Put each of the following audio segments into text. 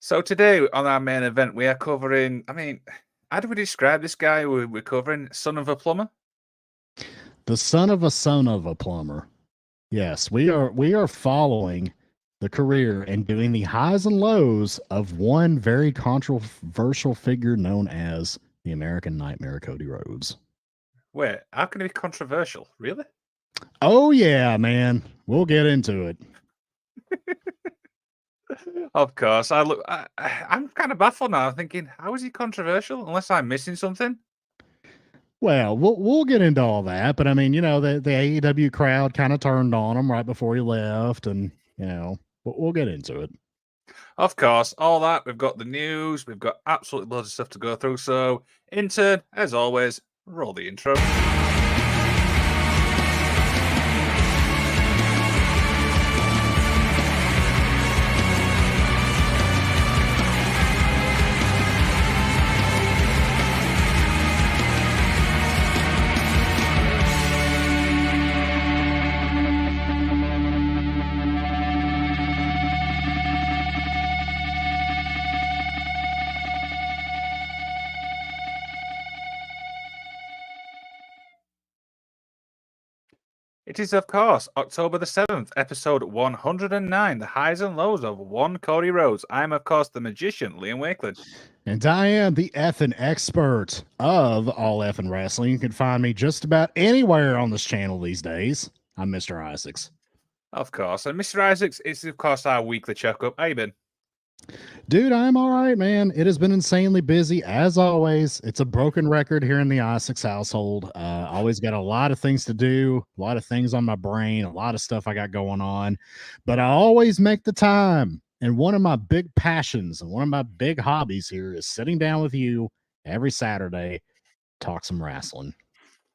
So today on our main event, we are covering. How do we describe this guy we're covering? Son of a plumber. The son of a plumber. Yes, we are following the career and doing the highs and lows of one very controversial figure known as the American Nightmare, Cody Rhodes. Wait, how can it be controversial? Really? Oh yeah, man. We'll get into it. Of course. I'm kind of baffled now. I'm thinking, how is he controversial? Unless I'm missing something. Well, we'll get into all that, but I mean, the AEW crowd kind of turned on him right before he left, and we'll get into it. Of course, all that. We've got the news. We've got absolutely loads of stuff to go through. So, intern, as always, roll the intro. It is, of course, October the 7th, episode 109, the highs and lows of one Cody Rhodes. I am, of course, the magician, Liam Wakeland. And I am the effing expert of all effing wrestling. You can find me just about anywhere on this channel these days. I'm Mr. Isaacs. Of course. And Mr. Isaacs is, of course, our weekly checkup. How you been? Dude, I'm all right, man. It has been insanely busy as always. It's a broken record here in the Isaacs household. Always got a lot of things to do, a lot of things on my brain, a lot of stuff I got going on, but I always make the time. And one of my big passions and one of my big hobbies here is sitting down with you every Saturday, talk some wrestling.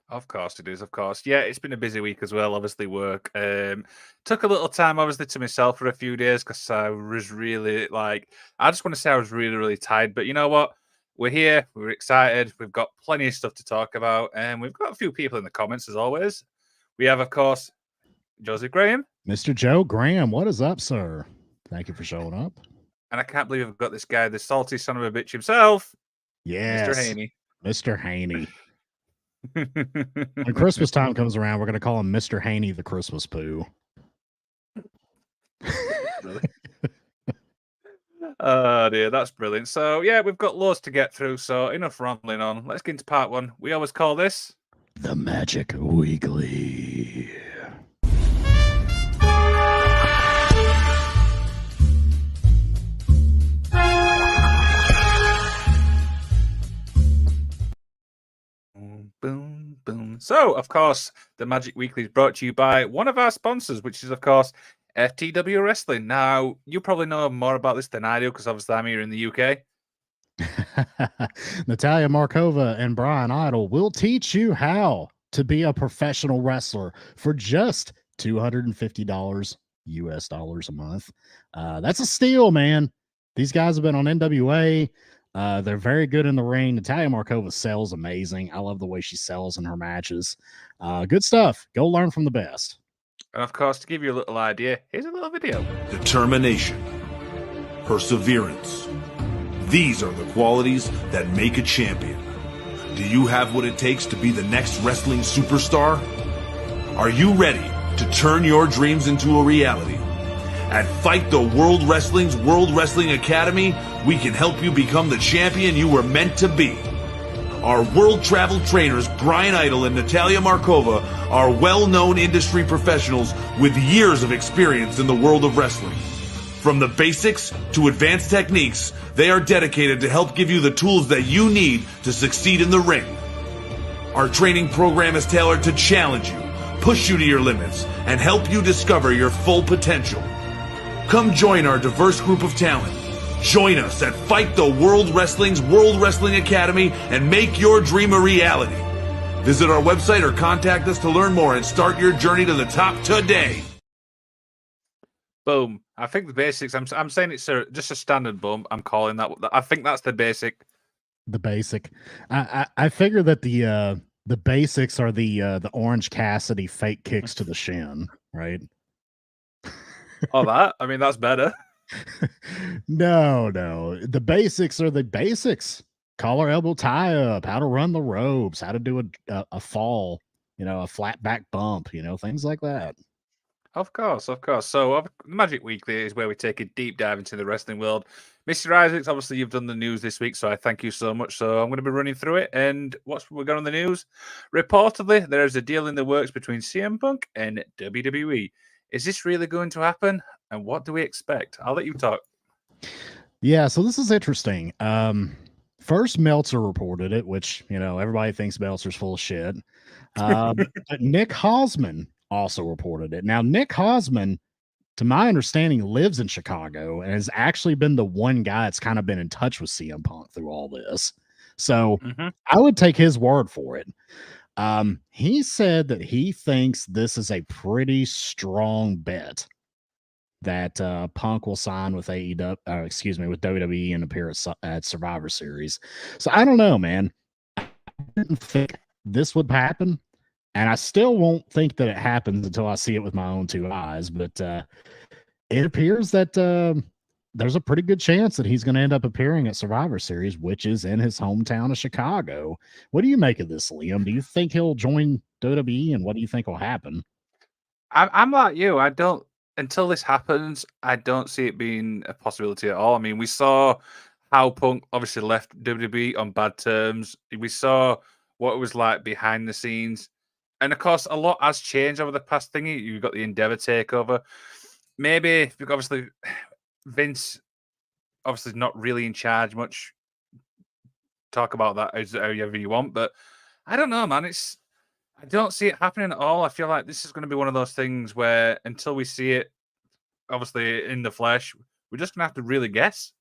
Of course it is, of course. Yeah, it's been a busy week as well, obviously work. Took a little time, obviously, to myself for a few days because I was really, I just want to say I was really, really tired. But you know what? We're here, we're excited, we've got plenty of stuff to talk about, and we've got a few people in the comments as always. We have, of course, Joseph Graham. Mr. Joe Graham, what is up, sir? Thank you for showing up. And I can't believe I've got this guy, the salty son of a bitch himself. Yes. Mr. Haney. Mr. Haney. When Christmas time comes around, we're going to call him Mr. Haney the Christmas Poo. Really? Oh dear, that's brilliant. So yeah, we've got loads to get through, so enough rambling on. Let's get into part one. We always call this the Magic Weekly. Boom, boom. So, of course, the Magic Weekly is brought to you by one of our sponsors, which is, of course, FTW Wrestling. Now, you probably know more about this than I do, because obviously I'm here in the UK. Natalia Markova and Brian Idol will teach you how to be a professional wrestler for just $250 US dollars a month. That's a steal, man. These guys have been on NWA. They're very good in the ring. Natalia Markova sells amazing. I love the way she sells in her matches. Good stuff. Go learn from the best. And of course, to give you a little idea, here's a little video. Determination, perseverance. These are the qualities that make a champion. Do you have what it takes to be the next wrestling superstar? Are you ready to turn your dreams into a reality? At Fight the World Wrestling's World Wrestling Academy, we can help you become the champion you were meant to be. Our world travel trainers, Brian Idol and Natalia Markova, are well-known industry professionals with years of experience in the world of wrestling. From the basics to advanced techniques, they are dedicated to help give you the tools that you need to succeed in the ring. Our training program is tailored to challenge you, push you to your limits, and help you discover your full potential. Come join our diverse group of talent. Join us at Fight the World Wrestling's World Wrestling Academy and make your dream a reality. Visit our website or contact us to learn more and start your journey to the top today. Boom. I think the basics, I'm saying it's just a standard boom. I'm calling that. I think that's the basic. The basic. I figure that the basics are the Orange Cassidy fake kicks to the shin, right? Oh, that? I mean, that's better. No. The basics are the basics. Collar, elbow, tie up, how to run the ropes, how to do a fall, a flat back bump, things like that. Of course, of course. So, Magic Weekly is where we take a deep dive into the wrestling world. Mr. Isaacs, obviously, you've done the news this week, so I thank you so much. So, I'm going to be running through it. And what's we got on the news? Reportedly, there is a deal in the works between CM Punk and WWE. Is this really going to happen? And what do we expect? I'll let you talk. Yeah, so this is interesting. First, Meltzer reported it, which everybody thinks Meltzer's full of shit. But Nick Hausman also reported it. Now, Nick Hausman, to my understanding, lives in Chicago and has actually been the one guy that's kind of been in touch with CM Punk through all this. So I would take his word for it. He said that he thinks this is a pretty strong bet that Punk will sign with with WWE and appear at Survivor Series. So I don't know, man. I didn't think this would happen, and I still won't think that it happens until I see it with my own two eyes. But it appears that there's a pretty good chance that he's going to end up appearing at Survivor Series, which is in his hometown of Chicago. What do you make of this, Liam? Do you think he'll join WWE, and what do you think will happen? I'm like you. I don't. Until this happens, I don't see it being a possibility at all. I mean, we saw how Punk obviously left WWE on bad terms. We saw what it was like behind the scenes. And of course, a lot has changed over the past thingy. You've got the Endeavor takeover. Maybe, obviously, Vince, obviously, not really in charge much. Talk about that however you want. But I don't know, man. I don't see it happening at all. I feel like this is going to be one of those things where until we see it, obviously in the flesh, we're just going to have to really guess.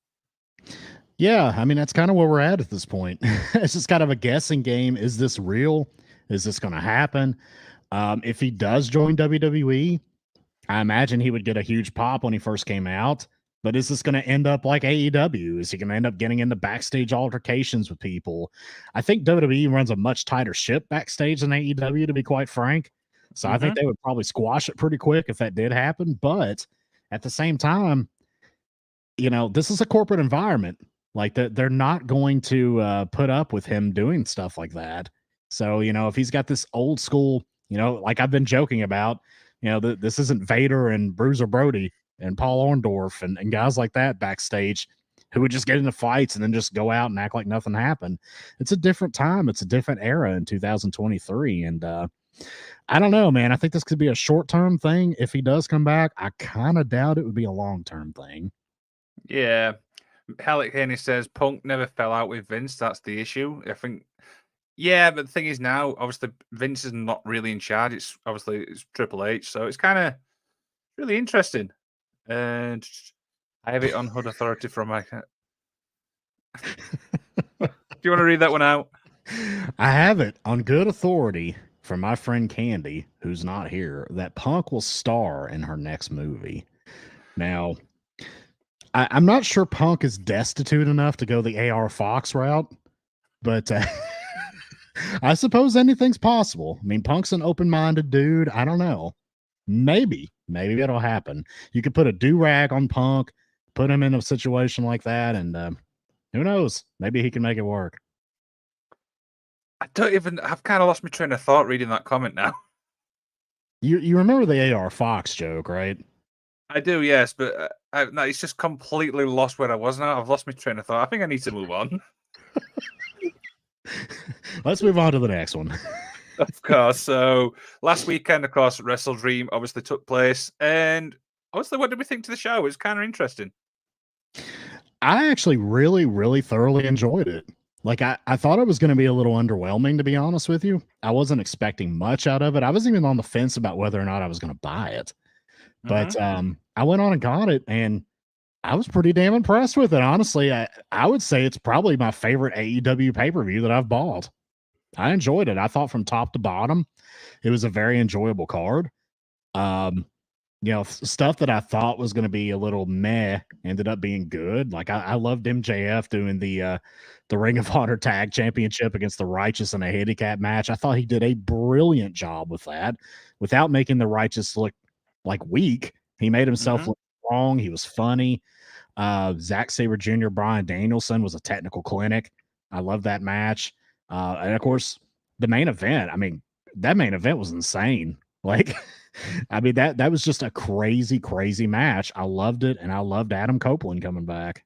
Yeah, I mean, that's kind of where we're at this point. It's just kind of a guessing game. Is this real? Is this going to happen? If he does join WWE, I imagine he would get a huge pop when he first came out. But is this going to end up like AEW? Is he going to end up getting into backstage altercations with people? I think WWE runs a much tighter ship backstage than AEW, to be quite frank. So I think they would probably squash it pretty quick if that did happen. But at the same time, this is a corporate environment. Like they're not going to put up with him doing stuff like that. So, if he's got this old school, like I've been joking about, this isn't Vader and Bruiser Brody and Paul Orndorff and guys like that backstage who would just get into fights and then just go out and act like nothing happened. It's a different time. It's a different era in 2023. And I don't know, man. I think this could be a short-term thing. If he does come back, I kind of doubt it would be a long-term thing. Yeah. Halleck Haney says Punk never fell out with Vince. That's the issue. I think. Yeah, but the thing is now, obviously, Vince is not really in charge. It's Triple H, so it's kind of really interesting. And I have it on HUD Authority from my. Do you want to read that one out? I have it on good authority from my friend Candy, who's not here, that Punk will star in her next movie. Now, I'm not sure Punk is destitute enough to go the AR Fox route, but I suppose anything's possible. I mean, Punk's an open-minded dude. I don't know. Maybe it'll happen. You could put a do-rag on Punk, put him in a situation like that, and who knows? Maybe he can make it work. I've kind of lost my train of thought reading that comment now. You remember the AR Fox joke, right? I do, yes, but no, it's just completely lost where I was now. I've lost my train of thought. I think I need to move on. Let's move on to the next one. Of course. So last weekend, of course, Wrestle Dream obviously took place. And obviously, what did we think to the show? It was kind of interesting. I actually really, really thoroughly enjoyed it. Like, I thought it was going to be a little underwhelming, to be honest with you. I wasn't expecting much out of it. I was even on the fence about whether or not I was going to buy it. But I went on and got it, and I was pretty damn impressed with it. Honestly, I would say it's probably my favorite AEW pay-per-view that I've bought. I enjoyed it. I thought from top to bottom, it was a very enjoyable card. Stuff that I thought was going to be a little meh ended up being good. Like I loved MJF doing the Ring of Honor Tag Championship against the Righteous in a handicap match. I thought he did a brilliant job with that without making the Righteous look like weak. He made himself look strong. He was funny. Zack Sabre Jr., Bryan Danielson was a technical clinic. I love that match. And of course, the main event. I mean, that main event was insane. Like, I mean, that was just a crazy, crazy match. I loved it, and I loved Adam Copeland coming back.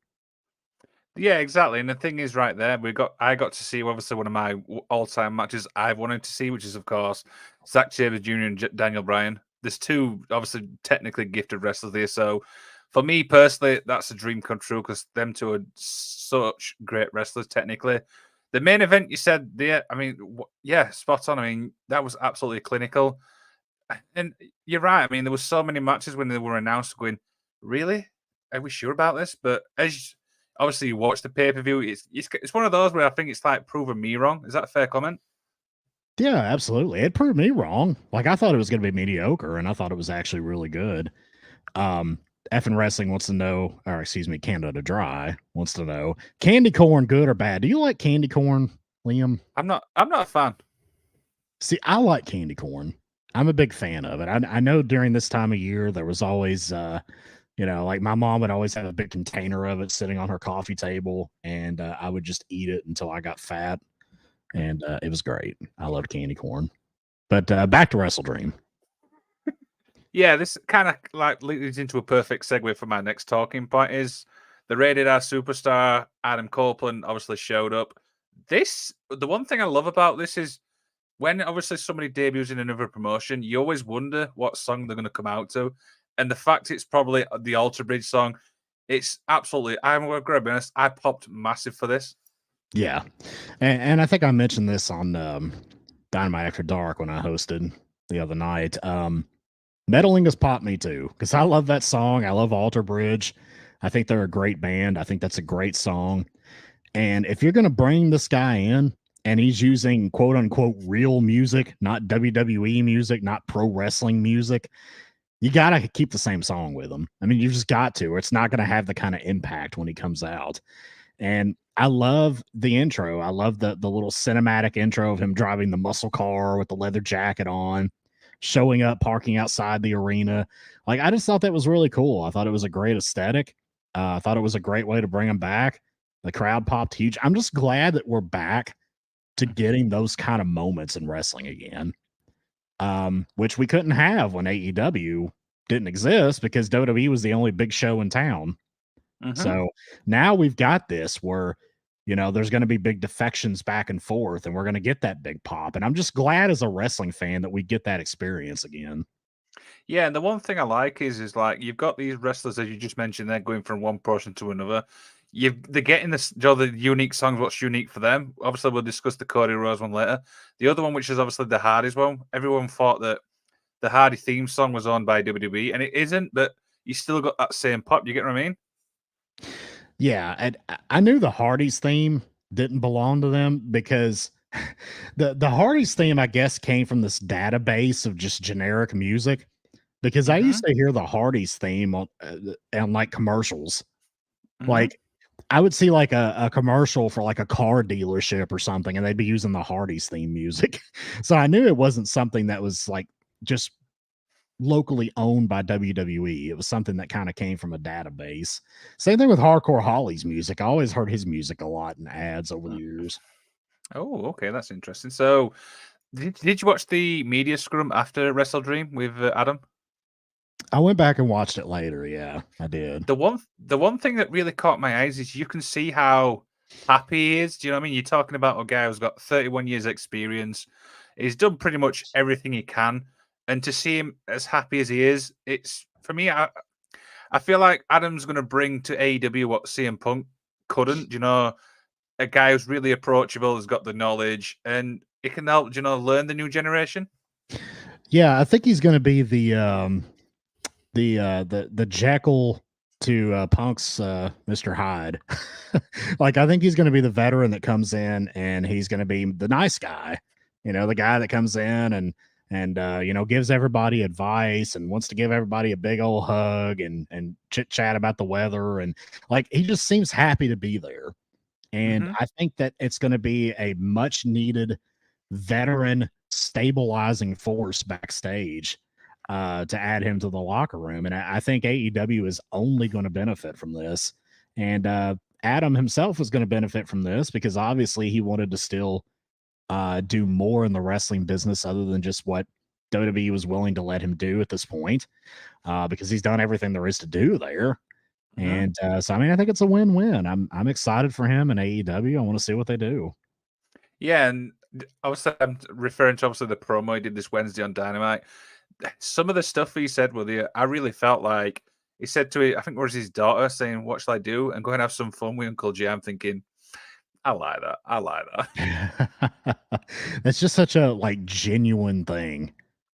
Yeah, exactly. And the thing is, right there, I got to see obviously one of my all-time matches I've wanted to see, which is of course Zack Sabre Jr. and Daniel Bryan. There's two obviously technically gifted wrestlers there, so for me personally, that's a dream come true because them two are such great wrestlers technically. The main event you said there, I mean, yeah, spot on. I mean, that was absolutely clinical. And you're right. I mean, there were so many matches when they were announced going, really? Are we sure about this? But as obviously you watch the pay-per-view, it's one of those where I think it's like proving me wrong. Is that a fair comment? Yeah, absolutely. It proved me wrong. Like, I thought it was going to be mediocre, and I thought it was actually really good. Effing Wrestling wants to know, or excuse me, Canada Dry wants to know, candy corn good or bad? Do you like candy corn, Liam? I'm not a fan. See, I like candy corn. I'm a big fan of it. I know during this time of year there was always like my mom would always have a big container of it sitting on her coffee table, and I would just eat it until I got fat, and it was great. I loved candy corn. But back to Wrestle Dream. Yeah, this kind of like leads into a perfect segue for my next talking point is the Rated R superstar Adam Copeland obviously showed up. The one thing I love about this is when obviously somebody debuts in another promotion, you always wonder what song they're going to come out to. And the fact it's probably the Alter Bridge song, it's absolutely, I'm going to be honest, I popped massive for this. Yeah. And I think I mentioned this on Dynamite After Dark when I hosted the other night. Meddling has popped me too, because I love that song. I love Alter Bridge. I think they're a great band. I think that's a great song. And if you're going to bring this guy in and he's using quote unquote real music, not WWE music, not pro wrestling music, you got to keep the same song with him. I mean, you just got to, or it's not going to have the kind of impact when he comes out. And I love the intro. I love the little cinematic intro of him driving the muscle car with the leather jacket on, showing up, parking outside the arena. Like, I just thought that was really cool. I thought it was a great aesthetic. I thought it was a great way to bring him back. The crowd popped huge. I'm just glad that we're back to getting those kind of moments in wrestling again, which we couldn't have when AEW didn't exist because WWE was the only big show in town. Mm-hmm. So now we've got this where, there's going to be big defections back and forth, and we're going to get that big pop. And I'm just glad as a wrestling fan that we get that experience again. Yeah, and the one thing I like is like you've got these wrestlers as you just mentioned, they're going from one portion to another. They're getting the unique songs. What's unique for them? Obviously, we'll discuss the Cody Rhodes one later. The other one, which is obviously the Hardy's one, everyone thought that the Hardy theme song was owned by WWE, and it isn't. But you still got that same pop. You get what I mean? Yeah, and I knew the Hardy's theme didn't belong to them because the Hardy's theme, I guess, came from this database of just generic music. Because I used to hear the Hardy's theme on like commercials. Like, I would see like a commercial for like a car dealership or something, and they'd be using the Hardy's theme music. So I knew it wasn't something that was like just locally owned by WWE. It was something that kind of came from a database. Same thing with Hardcore Holly's music. I always heard his music a lot in ads over the years. Oh, okay, that's interesting. So, did you watch the media scrum after Wrestle Dream with Adam? I went back and watched it later. Yeah, I did. The one thing that really caught my eyes is you can see how happy he is. Do you know what I mean? You're talking about a guy who's got 31 years experience. He's done pretty much everything he can. And to see him as happy as he is, it's for me, I feel like Adam's going to bring to AEW what CM Punk couldn't. A guy who's really approachable, has got the knowledge, and it can help, learn the new generation. Yeah, I think he's going to be the Jekyll to Punk's Mr. Hyde. Like, I think he's going to be the veteran that comes in, and he's going to be the nice guy. The guy that comes in and gives everybody advice and wants to give everybody a big old hug and chit chat about the weather, and like he just seems happy to be there. And I think that it's going to be a much needed veteran stabilizing force backstage to add him to the locker room. And I think AEW is only going to benefit from this. And Adam himself was going to benefit from this because obviously he wanted to still do more in the wrestling business other than just what WWE was willing to let him do at this point, because he's done everything there is to do there. And so, I mean, I think it's a win-win. I'm excited for him and AEW. I want to see what they do. Yeah, and obviously I'm referring to obviously the promo he did this Wednesday on Dynamite. Some of the stuff he said with you, I really felt like he said to I think it was his daughter saying, "What shall I do?" and go and have some fun with Uncle Jay. I'm thinking, I like that. I like that. That's just such a like genuine thing.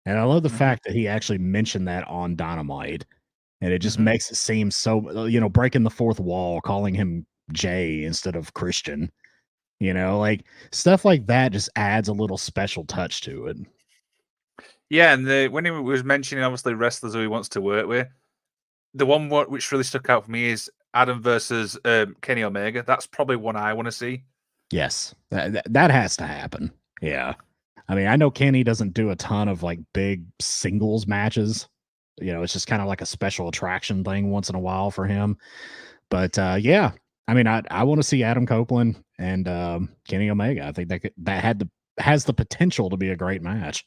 And I love the fact that he actually mentioned that on Dynamite. And it just makes it seem so, breaking the fourth wall, calling him Jay instead of Christian. Like stuff like that just adds a little special touch to it. Yeah, and when he was mentioning obviously wrestlers who he wants to work with, the one which really stuck out for me is Adam versus Kenny Omega. That's probably one I want to see. Yes, that has to happen. Yeah. I mean, I know Kenny doesn't do a ton of like big singles matches. It's just kind of like a special attraction thing once in a while for him. But yeah, I mean, I want to see Adam Copeland and Kenny Omega. I think that has the potential to be a great match.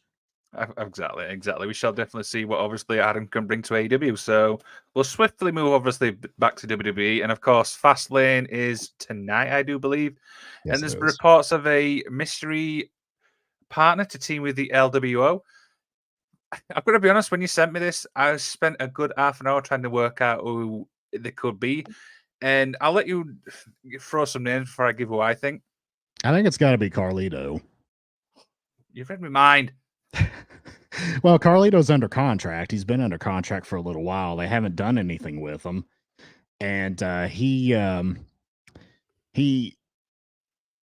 Exactly. We shall definitely see what obviously Adam can bring to AEW. So we'll swiftly move obviously back to WWE, and of course, Fastlane is tonight, I do believe. Yes, and there's reports of a mystery partner to team with the LWO. I've got to be honest, when you sent me this, I spent a good half an hour trying to work out who they could be. And I'll let you throw some names before I give who I think. I think it's got to be Carlito. You've read my mind. Well, Carlito's under contract. He's been under contract for a little while. They haven't done anything with him. And he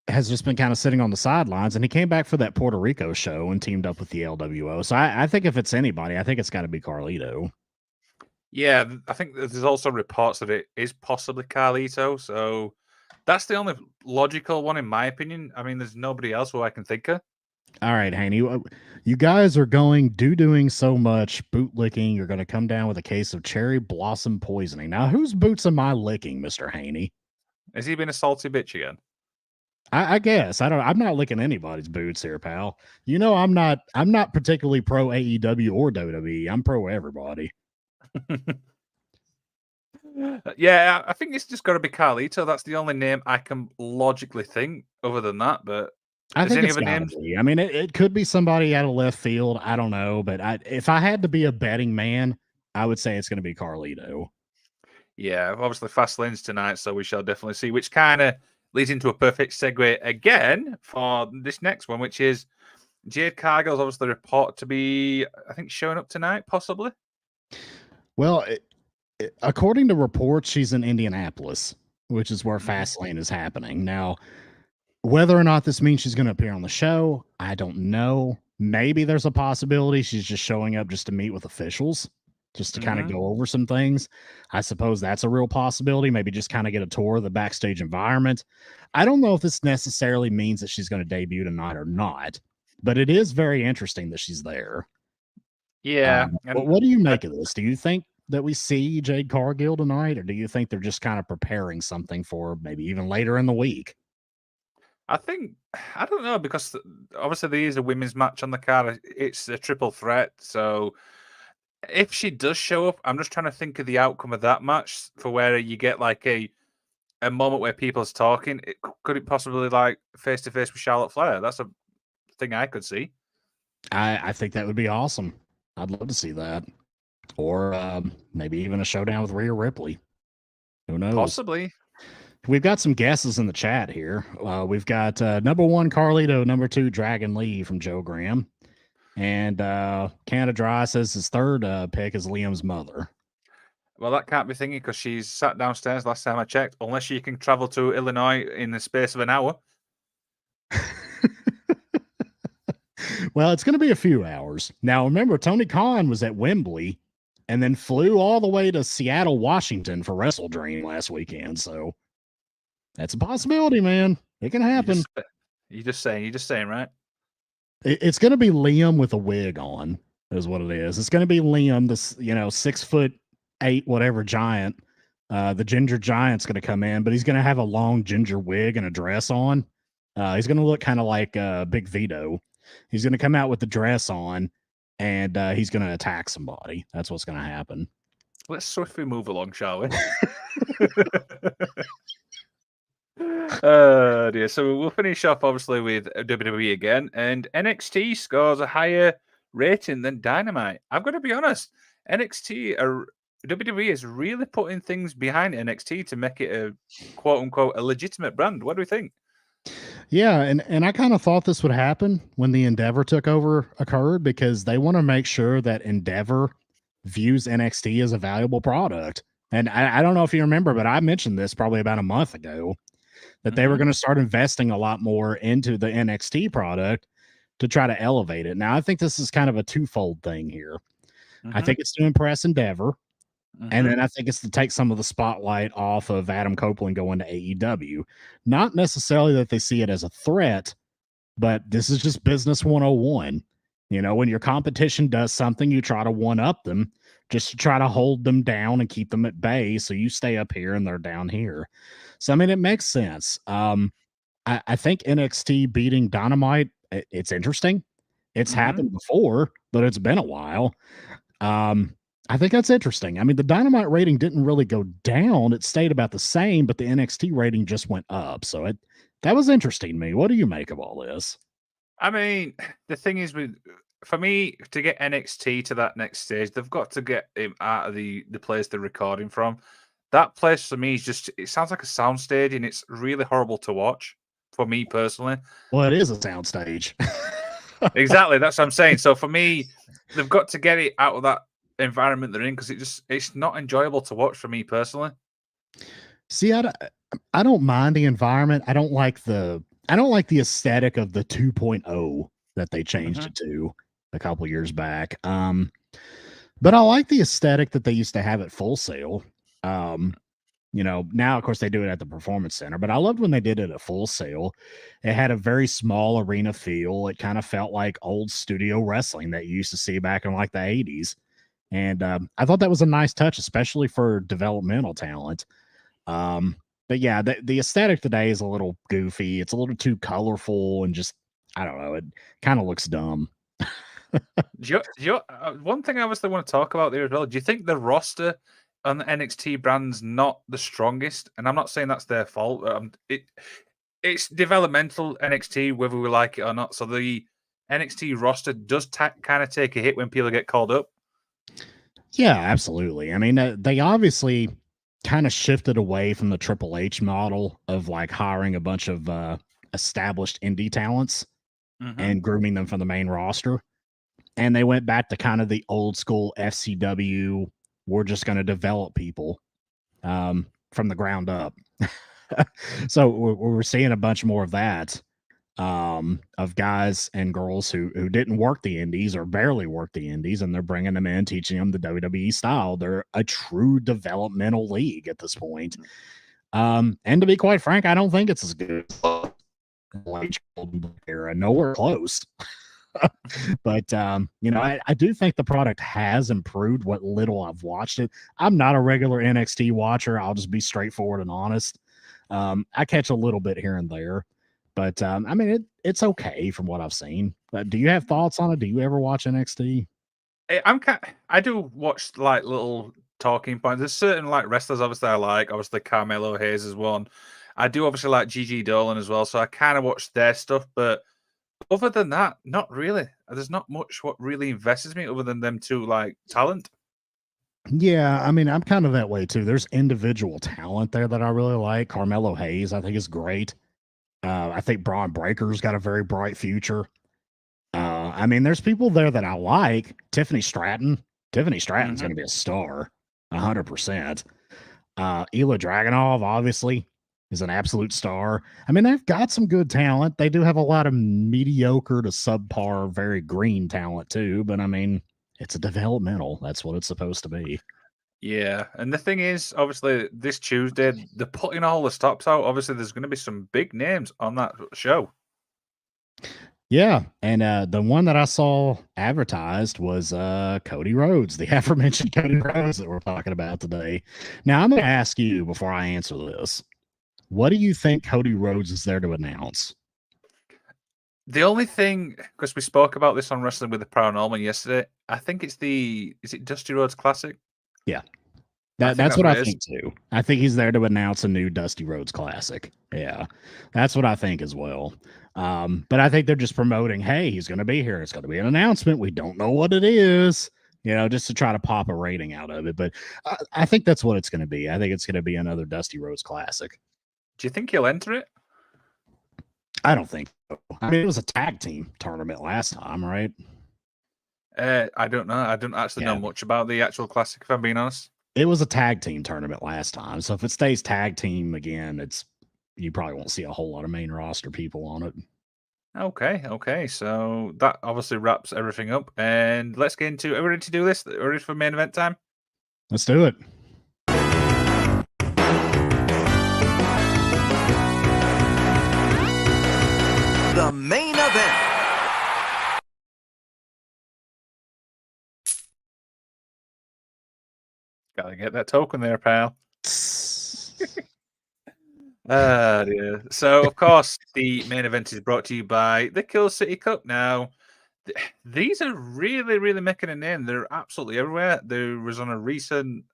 has just been kind of sitting on the sidelines, and he came back for that Puerto Rico show and teamed up with the LWO. So I think if it's anybody, I think it's got to be Carlito. Yeah, I think there's also reports that it is possibly Carlito. So that's the only logical one, in my opinion. I mean, there's nobody else who I can think of. All right, Haney, you guys are doing so much boot licking. You're going to come down with a case of cherry blossom poisoning. Now, whose boots am I licking, Mr. Haney? Has he been a salty bitch again? I guess I'm not licking anybody's boots here, pal. I'm not particularly pro AEW or WWE. I'm pro everybody. Yeah, I think it's just got to be Carlito. That's the only name I can logically think. Other than that, but I think any it's other gotta names? be. I mean, it could be somebody out of left field. I don't know, but if I had to be a betting man, I would say it's going to be Carlito. Yeah, obviously Fastlane's tonight, so we shall definitely see. Which kind of leads into a perfect segue again for this next one, which is Jade Cargill's obviously reported to be, I think, showing up tonight, possibly. Well, according to reports, she's in Indianapolis, which is where Fastlane is happening. Now, whether or not this means she's going to appear on the show, I don't know. Maybe there's a possibility she's just showing up just to meet with officials, just to kind of go over some things. I suppose that's a real possibility. Maybe just kind of get a tour of the backstage environment. I don't know if this necessarily means that she's going to debut tonight or not, but it is very interesting that she's there. Yeah. What do you make of this? Do you think that we see Jade Cargill tonight, or do you think they're just kind of preparing something for maybe even later in the week? I don't know, because obviously there is a women's match on the card. It's a triple threat. So if she does show up, I'm just trying to think of the outcome of that match for where you get like a moment where people's talking. Could it possibly like face to face with Charlotte Flair? That's a thing I could see. I think that would be awesome. I'd love to see that. Or maybe even a showdown with Rhea Ripley. Who knows? Possibly. We've got some guesses in the chat here. We've got number 1, Carlito, number 2, Dragon Lee from Joe Graham. And Canada Dry says his third pick is Liam's mother. Well, that can't be thingy because she's sat downstairs last time I checked, unless she can travel to Illinois in the space of an hour. Well, it's going to be a few hours. Now, remember, Tony Khan was at Wembley and then flew all the way to Seattle, Washington for Wrestle Dream last weekend. So that's a possibility, man. It can happen. You're just saying, right? It's going to be Liam with a wig on, is what it is. It's going to be Liam, this 6'8", whatever giant, The Ginger Giant's going to come in, but he's going to have a long ginger wig and a dress on. He's going to look kind of like Big Vito. He's going to come out with the dress on, and he's going to attack somebody. That's what's going to happen. Let's swiftly move along, shall we? Oh dear. So we'll finish off obviously with WWE again, and NXT scores a higher rating than Dynamite. I've got to be honest, WWE is really putting things behind NXT to make it a quote unquote a legitimate brand. What do we think? Yeah, and I kind of thought this would happen when the Endeavor occurred because they want to make sure that Endeavor views NXT as a valuable product. And I don't know if you remember, but I mentioned this probably about a month ago that they were going to start investing a lot more into the NXT product to try to elevate it. Now, I think this is kind of a twofold thing here. I think it's to impress Endeavor, and then I think it's to take some of the spotlight off of Adam Copeland going to AEW. Not necessarily that they see it as a threat, but this is just business 101. You know, when your competition does something, you try to one up them just to try to hold them down and keep them at bay. So you stay up here and they're down here. So, I mean, it makes sense. I think NXT beating Dynamite, it's interesting. It's happened before, but it's been a while. I think that's interesting. I mean, the Dynamite rating didn't really go down. It stayed about the same, but the NXT rating just went up. So that was interesting to me. What do you make of all this? I mean, the thing is, for me to get NXT to that next stage, they've got to get him out of the place they're recording from. That place for me is it sounds like a soundstage, and it's really horrible to watch for me personally. Well, it is a soundstage. Exactly, that's what I'm saying. So for me, they've got to get it out of that environment they're in because it's not enjoyable to watch for me personally. See, I don't mind the environment. I don't like the aesthetic of the 2.0 that they changed it to a couple years back. But I like the aesthetic that they used to have at Full Sail. You know, now of course they do it at the Performance Center, but I loved when they did it at Full Sail. It had a very small arena feel. It kind of felt like old studio wrestling that you used to see back in like the 80s. And I thought that was a nice touch, especially for developmental talent. But yeah, the aesthetic today is a little goofy. It's a little too colorful and just, I don't know, it kind of looks dumb. One thing I obviously want to talk about there as well. Do you think the roster on the NXT brand's not the strongest? And I'm not saying that's their fault. It's developmental NXT, whether we like it or not. So the NXT roster does kind of take a hit when people get called up. Yeah, absolutely. I mean, they obviously kind of shifted away from the Triple H model of like hiring a bunch of established indie talents and grooming them from the main roster. And they went back to kind of the old school FCW. We're just going to develop people from the ground up. So we're seeing a bunch more of that, of guys and girls who didn't work the indies or barely work the indies, and they're bringing them in, teaching them the WWE style. They're a true developmental league at this point. And to be quite frank, I don't think it's as good as the era. Nowhere close. But you know, I do think the product has improved what little I've watched it. I'm not a regular NXT watcher. I'll just be straightforward and honest. I catch a little bit here and there, but I mean, it's okay from what I've seen. But do you have thoughts on it? Do you ever watch NXT? I do watch like little talking points. There's certain like wrestlers obviously I like. Obviously Carmelo Hayes is one. I do obviously like Gigi Dolan as well, so I kind of watch their stuff, but other than that, not really. There's not much what really invests me other than them two like talent. Yeah, I mean, I'm kind of that way too. There's individual talent there that I really like. Carmelo Hayes, I think, is great. I think Braun Breaker's got a very bright future. I mean, there's people there that I like. Tiffany Stratton's going to be a star, 100%. Ela Dragunov, obviously, is an absolute star. I mean, they've got some good talent. They do have a lot of mediocre to subpar, very green talent too. But I mean, it's a developmental. That's what it's supposed to be. Yeah, and the thing is, obviously, this Tuesday they're putting all the stops out. Obviously, there's going to be some big names on that show. Yeah, and the one that I saw advertised was Cody Rhodes, the aforementioned Cody Rhodes that we're talking about today. Now, I'm going to ask you before I answer this, what do you think Cody Rhodes is there to announce? The only thing, because we spoke about this on Wrestling with the Paranormal yesterday, I think is it Dusty Rhodes Classic? Yeah, I think that's that's what what I it is. think too. I think he's there to announce a new Dusty Rhodes Classic. Yeah, that's what I think as well. But I think they're just promoting, hey, he's going to be here. It's going to be an announcement. We don't know what it is, just to try to pop a rating out of it. But I think that's what it's going to be. I think it's going to be another Dusty Rhodes Classic. Do you think he'll enter it? I don't think so. I mean, it was a tag team tournament last time, right? I don't know. I don't actually know Yeah. much about the actual classic, if I'm being honest. It was a tag team tournament last time. So if it stays tag team again, you probably won't see a whole lot of main roster people on it. Okay. So that obviously wraps everything up. And let's get into, are we ready to do this? Are we ready for main event time? Let's do it. The main event. Gotta get that token there, pal. Dear. So, of course, the main event is brought to you by the Kill City Cup. Now, these are really, really making a name. They're absolutely everywhere. There was on a recent,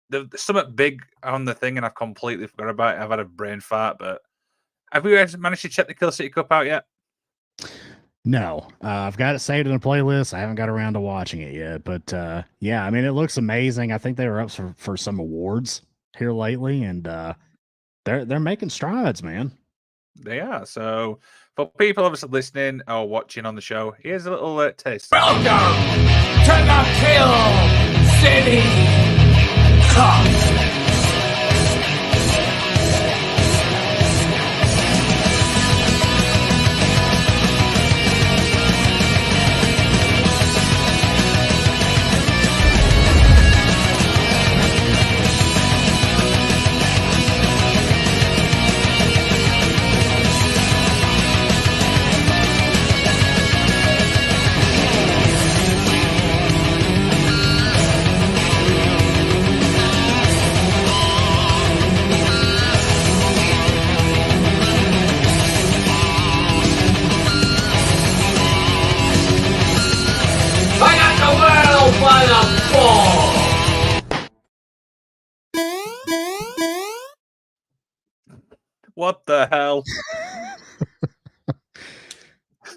there's something big on the thing, and I've completely forgot about it. I've had a brain fart, but have you guys managed to check the Kill City Cup out yet? No, I've got it saved in a playlist. I haven't got around to watching it yet, but yeah, I mean, it looks amazing. I think they were up for some awards here lately, and they're making strides, man. They are. So, for people obviously listening or watching on the show, here's a little taste. Welcome to the Kill City Cup. I got the world by the balls. What the hell?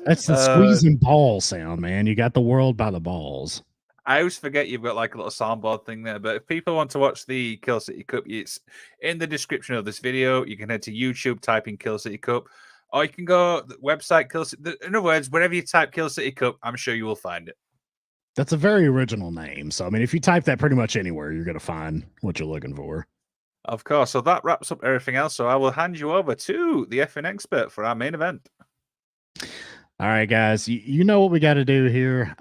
That's the squeezing ball sound, man. You got the world by the balls. I always forget you've got like a little soundboard thing there. But if people want to watch the Kill City Cup, it's in the description of this video. You can head to YouTube, type in Kill City Cup, or you can go to the website Kill City. In other words, wherever you type Kill City Cup, I'm sure you will find it. That's a very original name. So I mean, if you type that pretty much anywhere, you're gonna find what you're looking for. Of course. So that wraps up everything else. So I will hand you over to the effing expert for our main event. All right, guys, you know what we got to do here.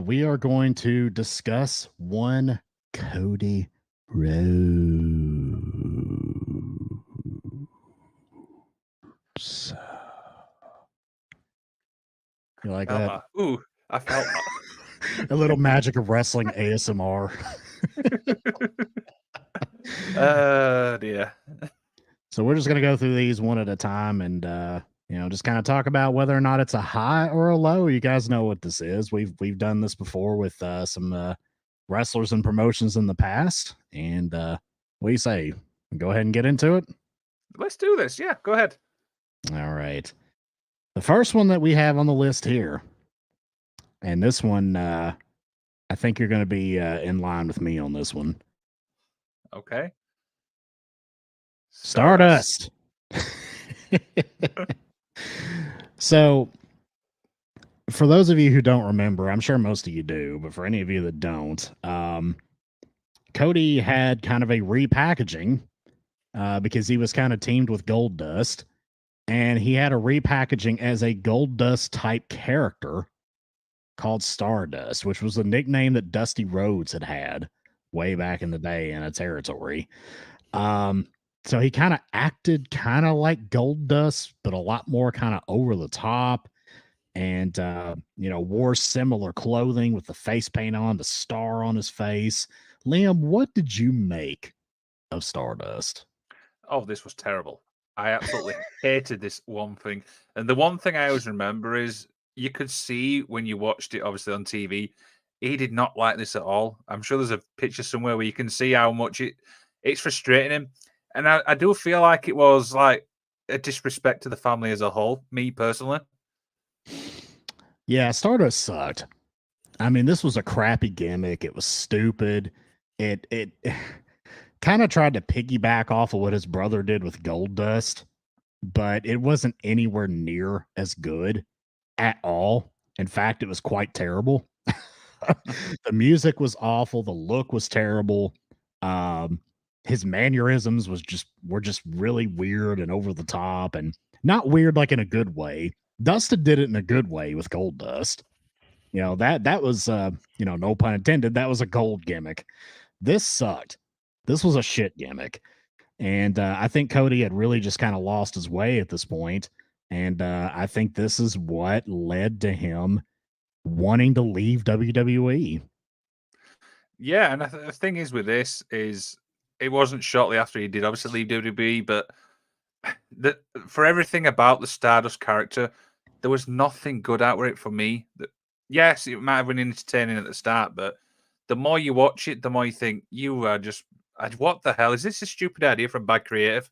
We are going to discuss one Cody Rhodes. You like that? Ooh, I felt A little magic of wrestling ASMR. dear. So we're just gonna go through these one at a time and just kind of talk about whether or not it's a high or a low. You guys know what this is. We've done this before with some wrestlers and promotions in the past. And what do you say? Go ahead and get into it. Let's do this. Yeah, go ahead. All right. The first one that we have on the list here, and this one, I think you're going to be in line with me on this one. Okay. Stardust. So, for those of you who don't remember, I'm sure most of you do, but for any of you that don't, Cody had kind of a repackaging because he was kind of teamed with Gold Dust, and he had a repackaging as a Gold Dust type character called Stardust, which was a nickname that Dusty Rhodes had way back in the day in a territory. So he kind of acted kind of like Gold Dust, but a lot more kind of over the top, and wore similar clothing with the face paint on, the star on his face. Liam, what did you make of Stardust? Oh, this was terrible. I absolutely hated this one thing. And the one thing I always remember is you could see when you watched it, obviously on TV, he did not like this at all. I'm sure there's a picture somewhere where you can see how much it's frustrating him. And I do feel like it was like a disrespect to the family as a whole, me personally. Yeah, Stardust sucked. I mean, this was a crappy gimmick. It was stupid. It kind of tried to piggyback off of what his brother did with Gold Dust, but it wasn't anywhere near as good at all. In fact, it was quite terrible. The music was awful. The look was terrible. Um, his mannerisms were just really weird and over the top, and not weird like in a good way. Dustin did it in a good way with Gold Dust. That was no pun intended. That was a gold gimmick. This sucked. This was a shit gimmick. And I think Cody had really just kind of lost his way at this point. And I think this is what led to him wanting to leave WWE. Yeah, and the thing is with this is it wasn't shortly after he did obviously leave WWE, but the for everything about the Stardust character, there was nothing good out of it for me. Yes, it might have been entertaining at the start, but the more you watch it, the more you think you are just what the hell is this? A stupid idea from bad creative?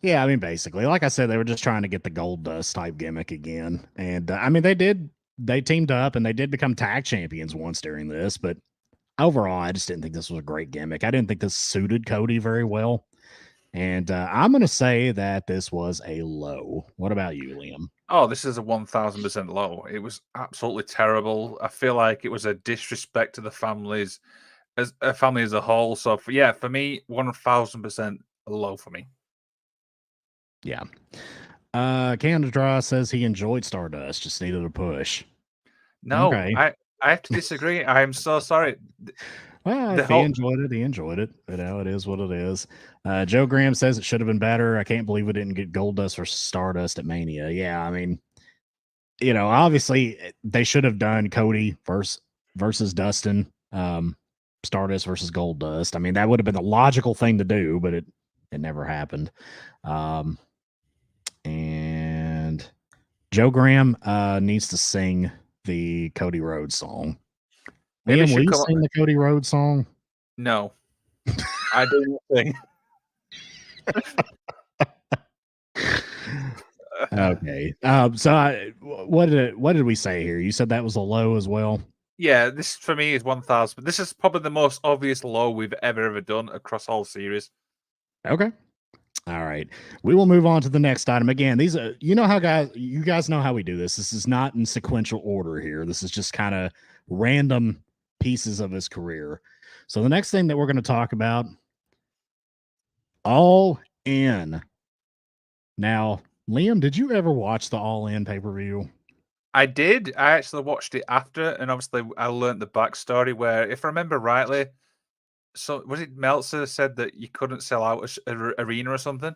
Yeah, I mean, basically, like I said, they were just trying to get the Gold Dust type gimmick again. And I mean, they teamed up and they did become tag champions once during this, but overall, I just didn't think this was a great gimmick. I didn't think this suited Cody very well. And I'm going to say that this was a low. What about you, Liam? Oh, this is a 1000% low. It was absolutely terrible. I feel like it was a disrespect to the families as a family as a whole. So for me, 1000% low for me. Yeah. Canada Draw says he enjoyed Stardust, just needed a push. No, Okay. I have to disagree. I am so sorry. Well, if he enjoyed it, he enjoyed it. It is what it is. Joe Graham says it should have been better. I can't believe we didn't get Gold Dust or Stardust at Mania. Yeah, I mean, obviously they should have done Cody versus Dustin, Stardust versus Gold Dust. I mean, that would have been the logical thing to do, but it never happened. And Joe Graham needs to sing the Cody Rhodes song. Maybe Liam, will you sing the Cody Rhodes song? No, I do nothing. Okay. So what did we say here? You said that was a low as well. Yeah, this for me is 1000. This is probably the most obvious low we've ever done across all series. Okay. All right. We will move on to the next item. Again, these are, you guys know how we do this. This is not in sequential order here. This is just kind of random pieces of his career. So the next thing that we're going to talk about, All In. Now, Liam, did you ever watch the All In pay-per-view? I did. I actually watched it after, and obviously I learned the backstory where, if I remember rightly, so was it Meltzer said that you couldn't sell out an arena or something?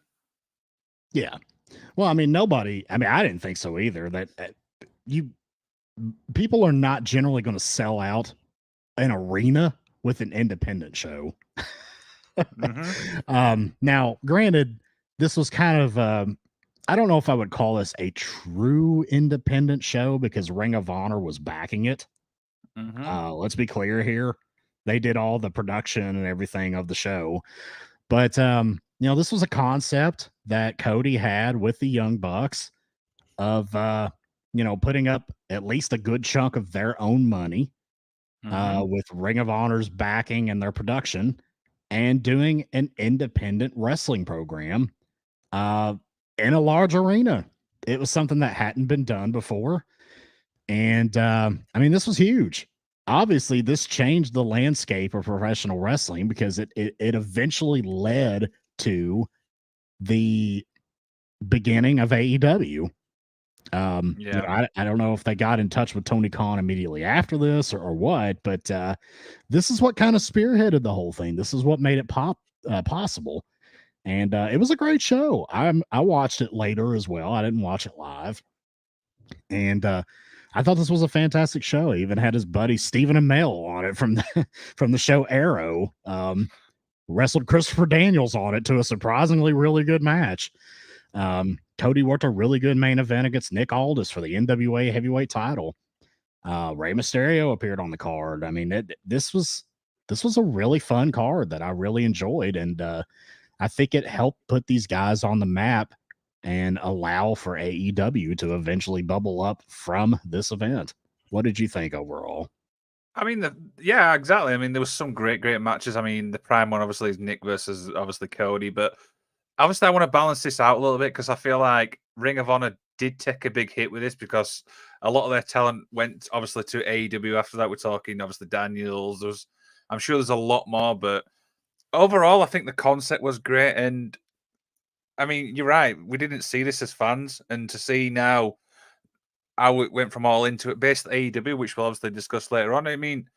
Yeah. Well, I mean, I didn't think so either. That people are not generally going to sell out an arena with an independent show. Now, granted, this was kind of, I don't know if I would call this a true independent show because Ring of Honor was backing it. Let's be clear here. They did all the production and everything of the show. But, this was a concept that Cody had with the Young Bucks of, putting up at least a good chunk of their own money with Ring of Honor's backing and their production and doing an independent wrestling program in a large arena. It was something that hadn't been done before. And, this was huge. Obviously, this changed the landscape of professional wrestling because it eventually led to the beginning of AEW. I don't know if they got in touch with Tony Khan immediately after this or what, but this is what kind of spearheaded the whole thing. This is what made it pop possible. And it was a great show. I watched it later as well. I didn't watch it live, and I thought this was a fantastic show. He even had his buddy Stephen Amell on it from from the show Arrow. Wrestled Christopher Daniels on it to a surprisingly really good match. Cody worked a really good main event against Nick Aldis for the NWA heavyweight title. Rey Mysterio appeared on the card. I mean, this was a really fun card that I really enjoyed, and I think it helped put these guys on the map and allow for AEW to eventually bubble up from this event. What did you think overall? I mean, yeah, exactly. I mean, there was some great matches. I mean, the prime one obviously is Nick versus obviously Cody, but obviously I want to balance this out a little bit because I feel like Ring of Honor did take a big hit with this because a lot of their talent went obviously to AEW after that. We're talking obviously Daniels. I'm sure there's a lot more, but overall, I think the concept was great. And I mean, you're right. We didn't see this as fans, and to see now how it went from all into it based on AEW, which we'll obviously discuss later on. I mean,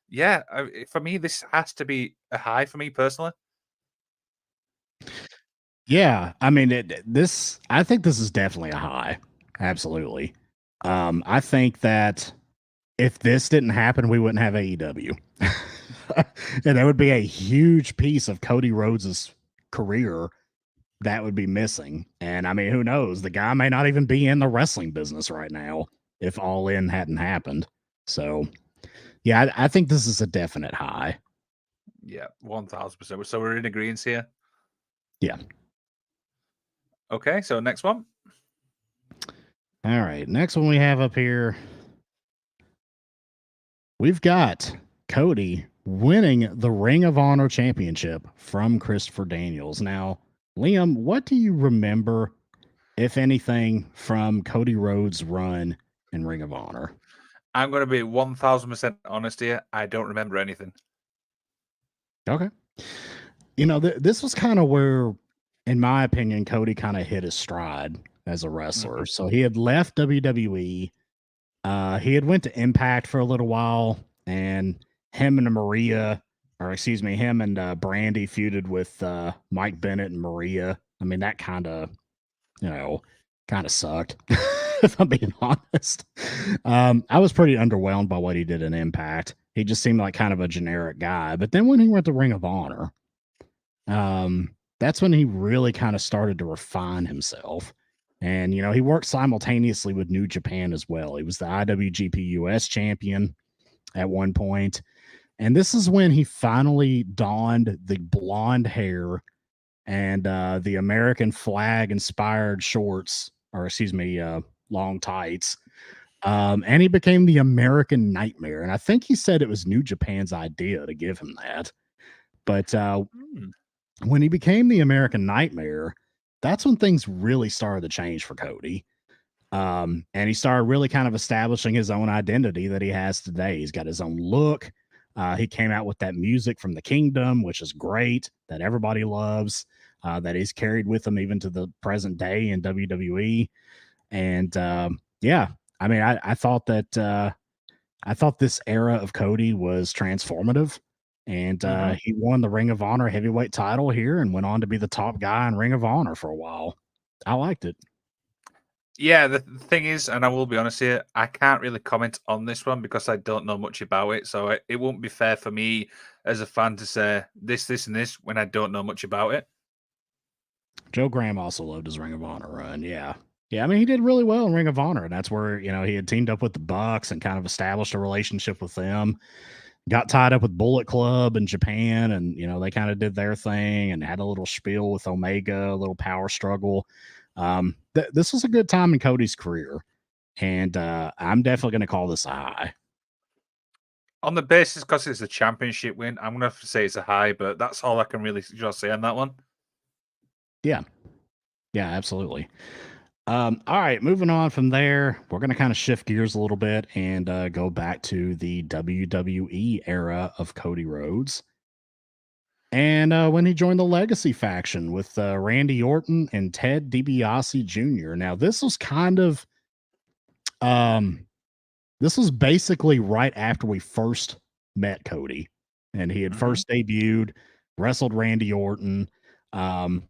yeah, for me, this has to be a high for me personally. Yeah, I mean, I think this is definitely a high. Absolutely. I think that if this didn't happen, we wouldn't have AEW. And that would be a huge piece of Cody Rhodes's career that would be missing. And I mean, who knows? The guy may not even be in the wrestling business right now if All In hadn't happened. So, yeah, I think this is a definite high. Yeah, 1000%. So we're in agreement here. Yeah. Okay, so next one. All right. Next one we have up here, we've got Cody winning the Ring of Honor Championship from Christopher Daniels. Now, Liam, what do you remember, if anything, from Cody Rhodes' run in Ring of Honor? I'm going to be 1000% honest here. I don't remember anything. Okay. You know, this was kind of where, in my opinion, Cody kind of hit his stride as a wrestler. Mm-hmm. So he had left WWE. He had went to Impact for a little while, and him and him and Brandy feuded with Mike Bennett and Maria. I mean, that kind of sucked. If I'm being honest, I was pretty underwhelmed by what he did in Impact. He just seemed like kind of a generic guy. But then when he went to Ring of Honor, that's when he really kind of started to refine himself. And, he worked simultaneously with New Japan as well. He was the IWGP US champion at one point. And this is when he finally donned the blonde hair and the American flag inspired shorts, or long tights. And he became the American Nightmare. And I think he said it was New Japan's idea to give him that. But when he became the American Nightmare, that's when things really started to change for Cody. And he started really kind of establishing his own identity that he has today. He's got his own look. He came out with that music from the Kingdom, which is great, that everybody loves, that he's carried with him even to the present day in WWE. And yeah, I mean, I thought this era of Cody was transformative. And he won the Ring of Honor heavyweight title here and went on to be the top guy in Ring of Honor for a while. I liked it. Yeah, the thing is, and I will be honest here, I can't really comment on this one because I don't know much about it. So it won't be fair for me as a fan to say this, and this when I don't know much about it. Joe Graham also loved his Ring of Honor run. Yeah. Yeah, I mean, he did really well in Ring of Honor, and that's where, he had teamed up with the Bucks and kind of established a relationship with them. Got tied up with Bullet Club in Japan, and they kind of did their thing and had a little spiel with Omega, a little power struggle. This was a good time in Cody's career, and I'm definitely going to call this a high. On the basis because it's a championship win, I'm going to have to say it's a high, but that's all I can really just say on that one. Yeah, absolutely. All right, moving on from there, we're going to kind of shift gears a little bit and go back to the WWE era of Cody Rhodes. And when he joined the Legacy faction with Randy Orton and Ted DiBiase Jr. Now, this was basically right after we first met Cody, and he had first debuted. wrestled Randy Orton, um,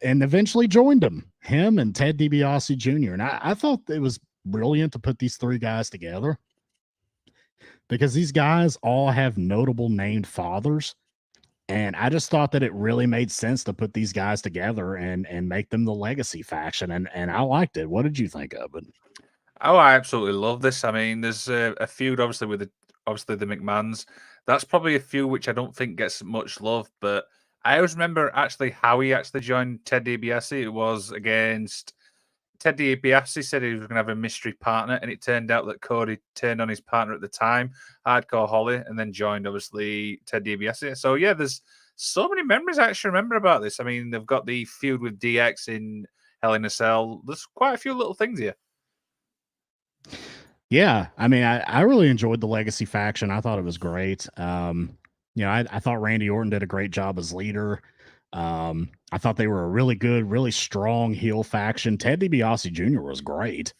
and eventually joined him and Ted DiBiase Jr. And I thought it was brilliant to put these three guys together because these guys all have notable named fathers. And I just thought that it really made sense to put these guys together and make them the legacy faction. And I liked it. What did you think of it? Oh, I absolutely love this. I mean, there's a feud obviously with obviously the McMahons. That's probably a feud which I don't think gets much love, but I always remember actually how he actually joined Ted DiBiase. It was against Ted DiBiase said he was going to have a mystery partner, and it turned out that Cody turned on his partner at the time, Hardcore Holly, and then joined obviously Ted DiBiase. So yeah, there's so many memories I actually remember about this. I mean, they've got the feud with DX in Hell in a Cell. There's quite a few little things here. Yeah, I mean, I really enjoyed the Legacy faction. I thought it was great. I thought Randy Orton did a great job as leader. I thought they were a really good, really strong heel faction. Ted DiBiase Jr. was great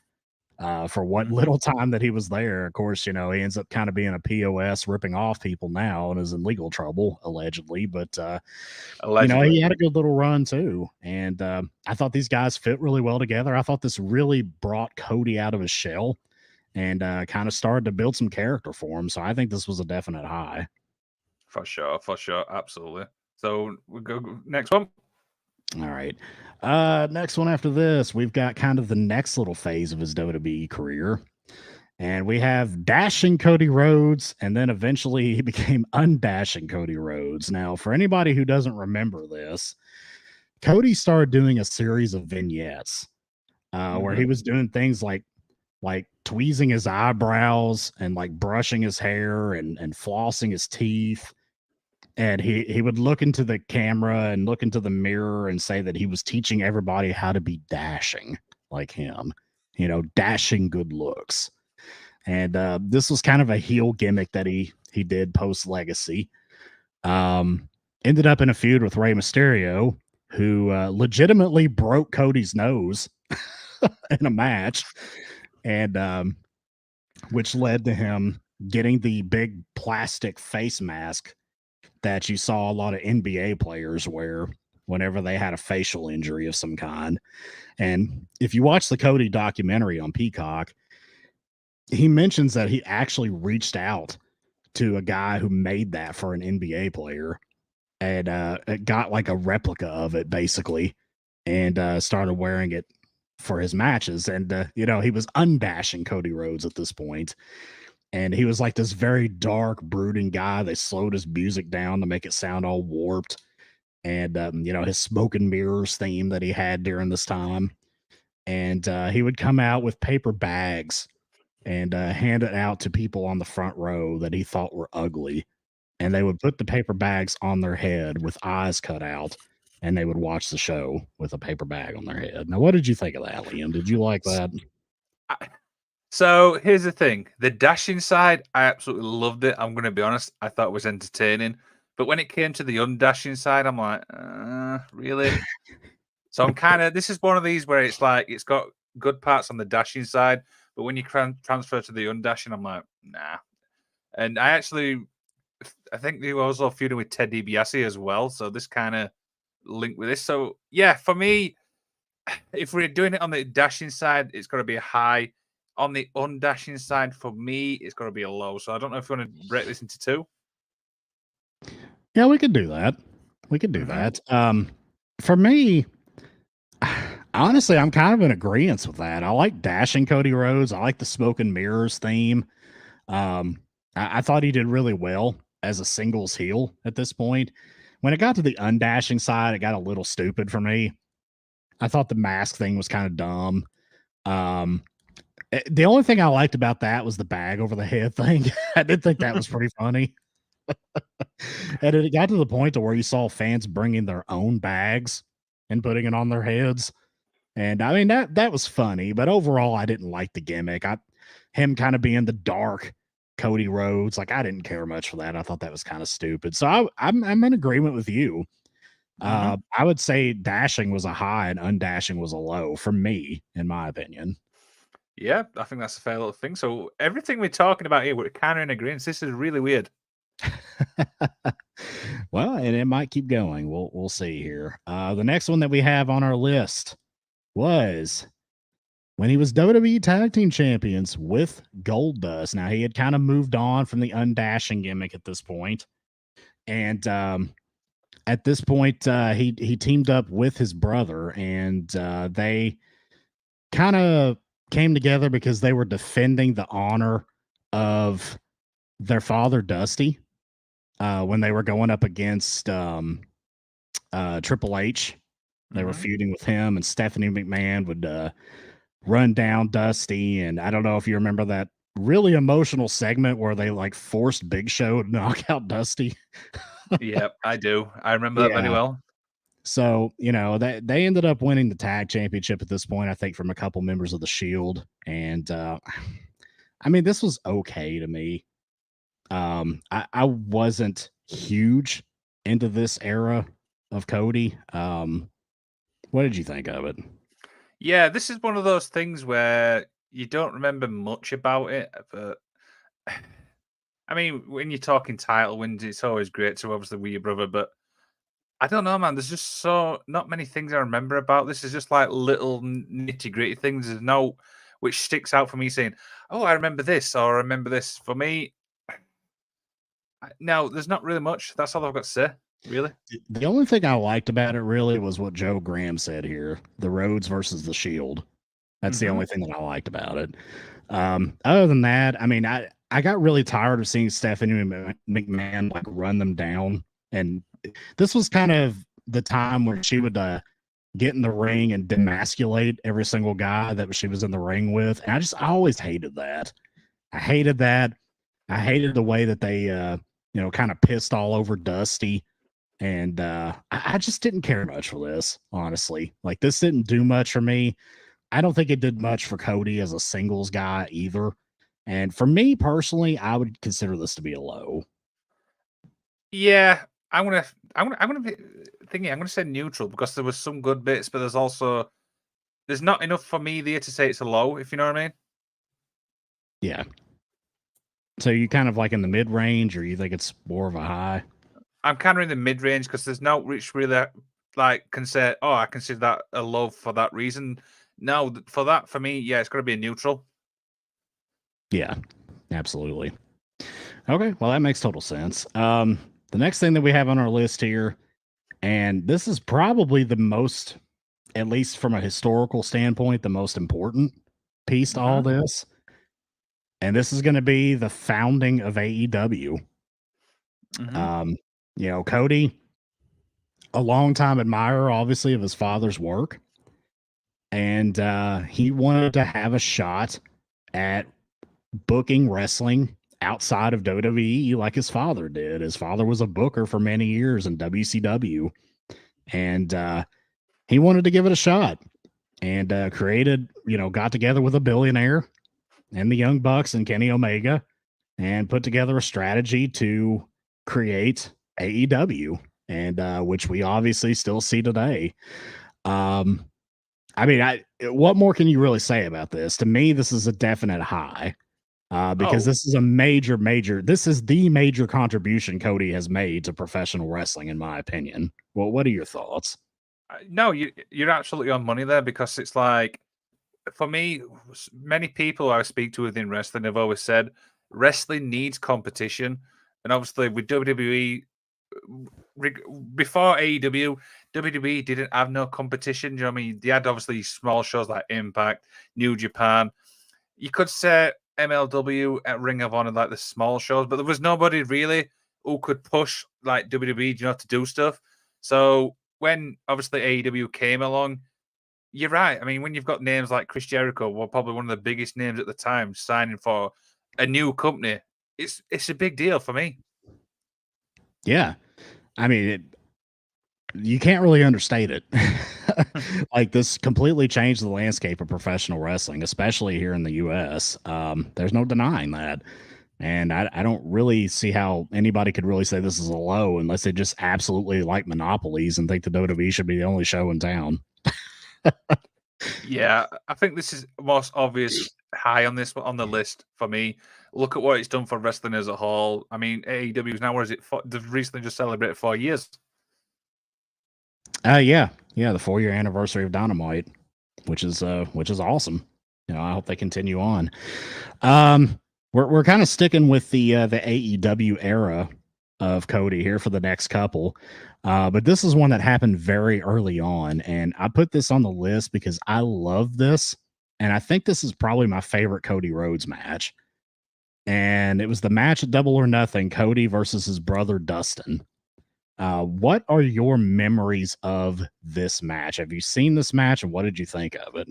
for what little time that he was there. Of course, he ends up kind of being a POS, ripping off people now, and is in legal trouble allegedly. But Allegedly. he had a good little run too. And I thought these guys fit really well together. I thought this really brought Cody out of his shell and kind of started to build some character for him. So I think this was a definite high. For sure, absolutely. So we go next one. All right. Next one after this, we've got kind of the next little phase of his WWE career. And we have dashing Cody Rhodes, and then eventually he became undashing Cody Rhodes. Now, for anybody who doesn't remember this, Cody started doing a series of vignettes where he was doing things like tweezing his eyebrows and like brushing his hair and flossing his teeth. And he would look into the camera and look into the mirror and say that he was teaching everybody how to be dashing like him, dashing good looks. And this was kind of a heel gimmick that he did post Legacy. Ended up in a feud with Rey Mysterio, who legitimately broke Cody's nose in a match, and which led to him getting the big plastic face mask that you saw a lot of NBA players wear whenever they had a facial injury of some kind. And if you watch the Cody documentary on Peacock, he mentions that he actually reached out to a guy who made that for an NBA player and it got like a replica of it basically and started wearing it for his matches. And, he was undashing Cody Rhodes at this point. And he was like this very dark, brooding guy. They slowed his music down to make it sound all warped. And, his smoke and mirrors theme that he had during this time. And he would come out with paper bags and hand it out to people on the front row that he thought were ugly. And they would put the paper bags on their head with eyes cut out. And they would watch the show with a paper bag on their head. Now, what did you think of that, Liam? Did you like that? So here's the thing. The dashing side, I absolutely loved it. I'm going to be honest. I thought it was entertaining. But when it came to the undashing side, I'm like, really? So I'm kind of, this is one of these where it's like, it's got good parts on the dashing side. But when you transfer to the undashing, I'm like, nah. And I think they were also feuding with Ted DiBiase as well. So this kind of linked with this. So yeah, for me, if we're doing it on the dashing side, it's got to be a high. On the undashing side, for me, it's got to be a low. So I don't know if you want to break this into two. Yeah, we could do that. We could do that. For me, honestly, I'm kind of in agreement with that. I like dashing Cody Rhodes. I like the smoke and mirrors theme. I thought he did really well as a singles heel at this point. When it got to the undashing side, it got a little stupid for me. I thought the mask thing was kind of dumb. The only thing I liked about that was the bag over the head thing. I did think that was pretty funny. And it got to the point to where you saw fans bringing their own bags and putting it on their heads. And I mean, that was funny, but overall, I didn't like the gimmick. Him kind of being the dark Cody Rhodes, like I didn't care much for that. I thought that was kind of stupid. So I'm in agreement with you. I would say dashing was a high and undashing was a low for me, in my opinion. Yeah, I think that's a fair little thing. So everything we're talking about here, we're kind of in agreement. This is really weird. Well, and it might keep going. We'll see here. The next one that we have on our list was when he was WWE Tag Team Champions with Goldust. Now he had kind of moved on from the undashing gimmick at this point, and at this point, he teamed up with his brother, and they kind of came together because they were defending the honor of their father, Dusty, when they were going up against Triple H. They were feuding with him, and Stephanie McMahon would run down Dusty. And I don't know if you remember that really emotional segment where they like forced Big Show to knock out Dusty. Yep, I do. I remember that very well. So, they ended up winning the tag championship at this point, I think, from a couple members of the Shield. And I mean, this was okay to me. I wasn't huge into this era of Cody. What did you think of it? Yeah, this is one of those things where you don't remember much about it, but I mean, when you're talking title wins, it's always great to obviously with your brother, but I don't know, man. There's just not many things I remember about this. Is just like little nitty gritty things. There's no which sticks out for me saying, "Oh, I remember this," or "I remember this." For me, no, there's not really much. That's all I've got to say, really. The only thing I liked about it really was what Joe Graham said here: the Rhodes versus the Shield. That's the only thing that I liked about it. Other than that, I mean, I got really tired of seeing Stephanie McMahon like run them down, and this was kind of the time where she would get in the ring and demasculate every single guy that she was in the ring with. And I always hated that. I hated that. I hated the way that they, kind of pissed all over Dusty. And I just didn't care much for this, honestly. Like, this didn't do much for me. I don't think it did much for Cody as a singles guy either. And for me personally, I would consider this to be a low. Yeah, I'm gonna be thinking. I'm gonna say neutral because there was some good bits, but there's not enough for me there to say it's a low. If you know what I mean. Yeah. So you kind of like in the mid range, or you think it's more of a high? I'm kind of in the mid range because there's no which really like can say, oh, I consider that a low for that reason. No, for me, yeah, it's got to be a neutral. Yeah, absolutely. Okay, well, that makes total sense. The next thing that we have on our list here, and this is probably the most, at least from a historical standpoint, the most important piece to all this. And this is going to be the founding of AEW. Cody, a longtime admirer, obviously, of his father's work. And he wanted to have a shot at booking wrestling outside of WWE like his father did. His father was a booker for many years in WCW. And he wanted to give it a shot and got together with a billionaire and the Young Bucks and Kenny Omega and put together a strategy to create AEW, and which we obviously still see today. What more can you really say about this? To me, this is a definite high. Because this is this is the major contribution Cody has made to professional wrestling, in my opinion. Well, what are your thoughts? No, you're absolutely on money there because it's like, for me, many people I speak to within wrestling have always said wrestling needs competition. And obviously with WWE, before AEW, WWE didn't have no competition. Do you know what I mean? They had obviously small shows like Impact, New Japan. You could say MLW at Ring of Honor, like the small shows, but there was nobody really who could push like WWE, to do stuff. So when obviously AEW came along, you're right. I mean, when you've got names like Chris Jericho, well, probably one of the biggest names at the time, signing for a new company, it's a big deal for me. Yeah, I mean, you can't really understate it. Like, this completely changed the landscape of professional wrestling, especially here in the US. There's no denying that. And I don't really see how anybody could really say this is a low unless they just absolutely like monopolies and think the WWE should be the only show in town. Yeah, I think this is most obvious high on the list for me. Look at what it's done for wrestling as a whole. I mean, AEW is now, what is it? They've recently just celebrated 4 years. Yeah, the 4-year anniversary of Dynamite, which is awesome. I hope they continue on. We're kind of sticking with the AEW era of Cody here for the next couple. But this is one that happened very early on, and I put this on the list because I love this, and I think this is probably my favorite Cody Rhodes match. And it was the match at Double or Nothing, Cody versus his brother Dustin. What are your memories of this match? Have you seen this match, and what did you think of it?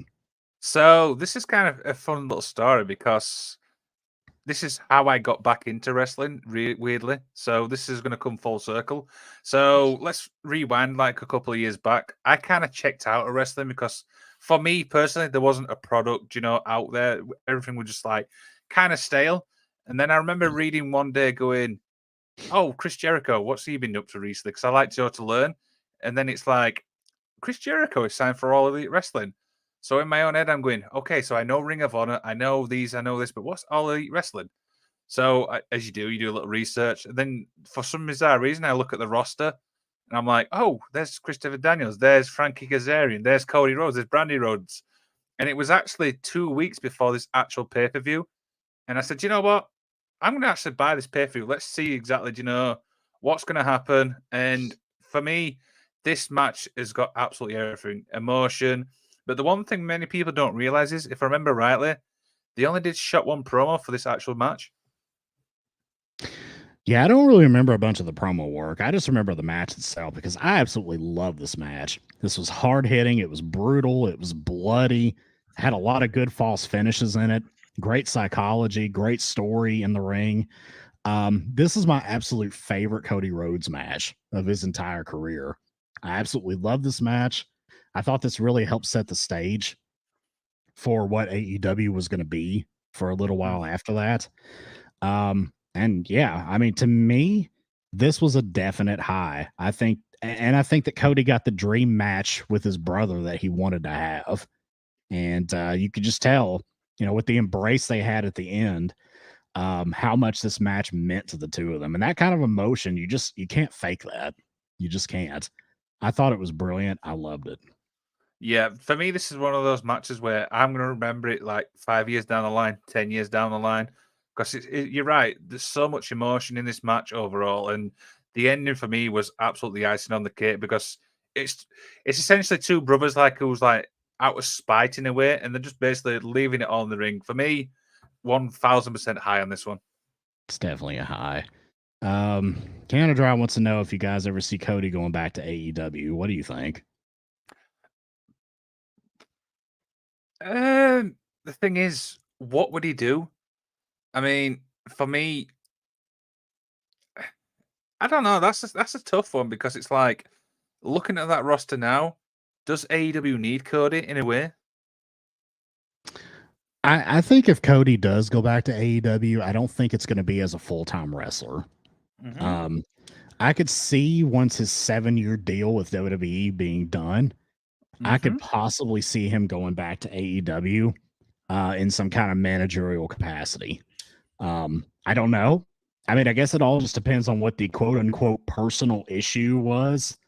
So this is kind of a fun little story because this is how I got back into wrestling, weirdly. So this is going to come full circle. So let's rewind like a couple of years back. I kind of checked out of wrestling because for me personally, there wasn't a product, out there. Everything was just like kind of stale. And then I remember reading one day going, "Oh, Chris Jericho, what's he been up to recently?" Because I like to learn. And then it's like, Chris Jericho is signed for All Elite Wrestling. So in my own head, I'm going, okay, so I know Ring of Honor, I know these, I know this, but what's All Elite Wrestling? So as you do a little research. And then for some bizarre reason, I look at the roster and I'm like, oh, there's Christopher Daniels, there's Frankie Kazarian, there's Cody Rhodes, there's Brandy Rhodes. And it was actually 2 weeks before this actual pay-per-view. And I said, you know what? I'm going to actually buy this pay-per-view. Let's see exactly, what's going to happen. And for me, this match has got absolutely everything. Emotion. But the one thing many people don't realize is, if I remember rightly, they only did shot one promo for this actual match. Yeah, I don't really remember a bunch of the promo work. I just remember the match itself because I absolutely love this match. This was hard hitting. It was brutal. It was bloody. Had a lot of good false finishes in it. Great psychology. Great story in the ring. This is my absolute favorite Cody Rhodes match of his entire career. I absolutely love this match. I thought this really helped set the stage for what AEW was going to be for a little while after that. And yeah, I mean, to me, this was a definite high. I think that Cody got the dream match with his brother that he wanted to have. And you could just tell, with the embrace they had at the end, how much this match meant to the two of them. And that kind of emotion, you can't fake that. You just can't. I thought it was brilliant. I loved it. Yeah, for me, this is one of those matches where I'm going to remember it like 5 years down the line, 10 years down the line, because you're right. There's so much emotion in this match overall, and the ending for me was absolutely icing on the cake because it's essentially two brothers who's like out of spite in a way, and they're just basically leaving it all in the ring. For me, 1000% high on this one. It's definitely a high. Canada Dry wants to know if you guys ever see Cody going back to AEW. What do you think? The thing is, what would he do? I mean, for me, I don't know. That's a tough one because it's like looking at that roster now. Does AEW need Cody in a way? I think if Cody does go back to AEW, I don't think it's going to be as a full-time wrestler. Mm-hmm. I could see once his 7-year deal with WWE being done, I could possibly see him going back to AEW in some kind of managerial capacity. I don't know. I mean, I guess it all just depends on what the quote unquote personal issue was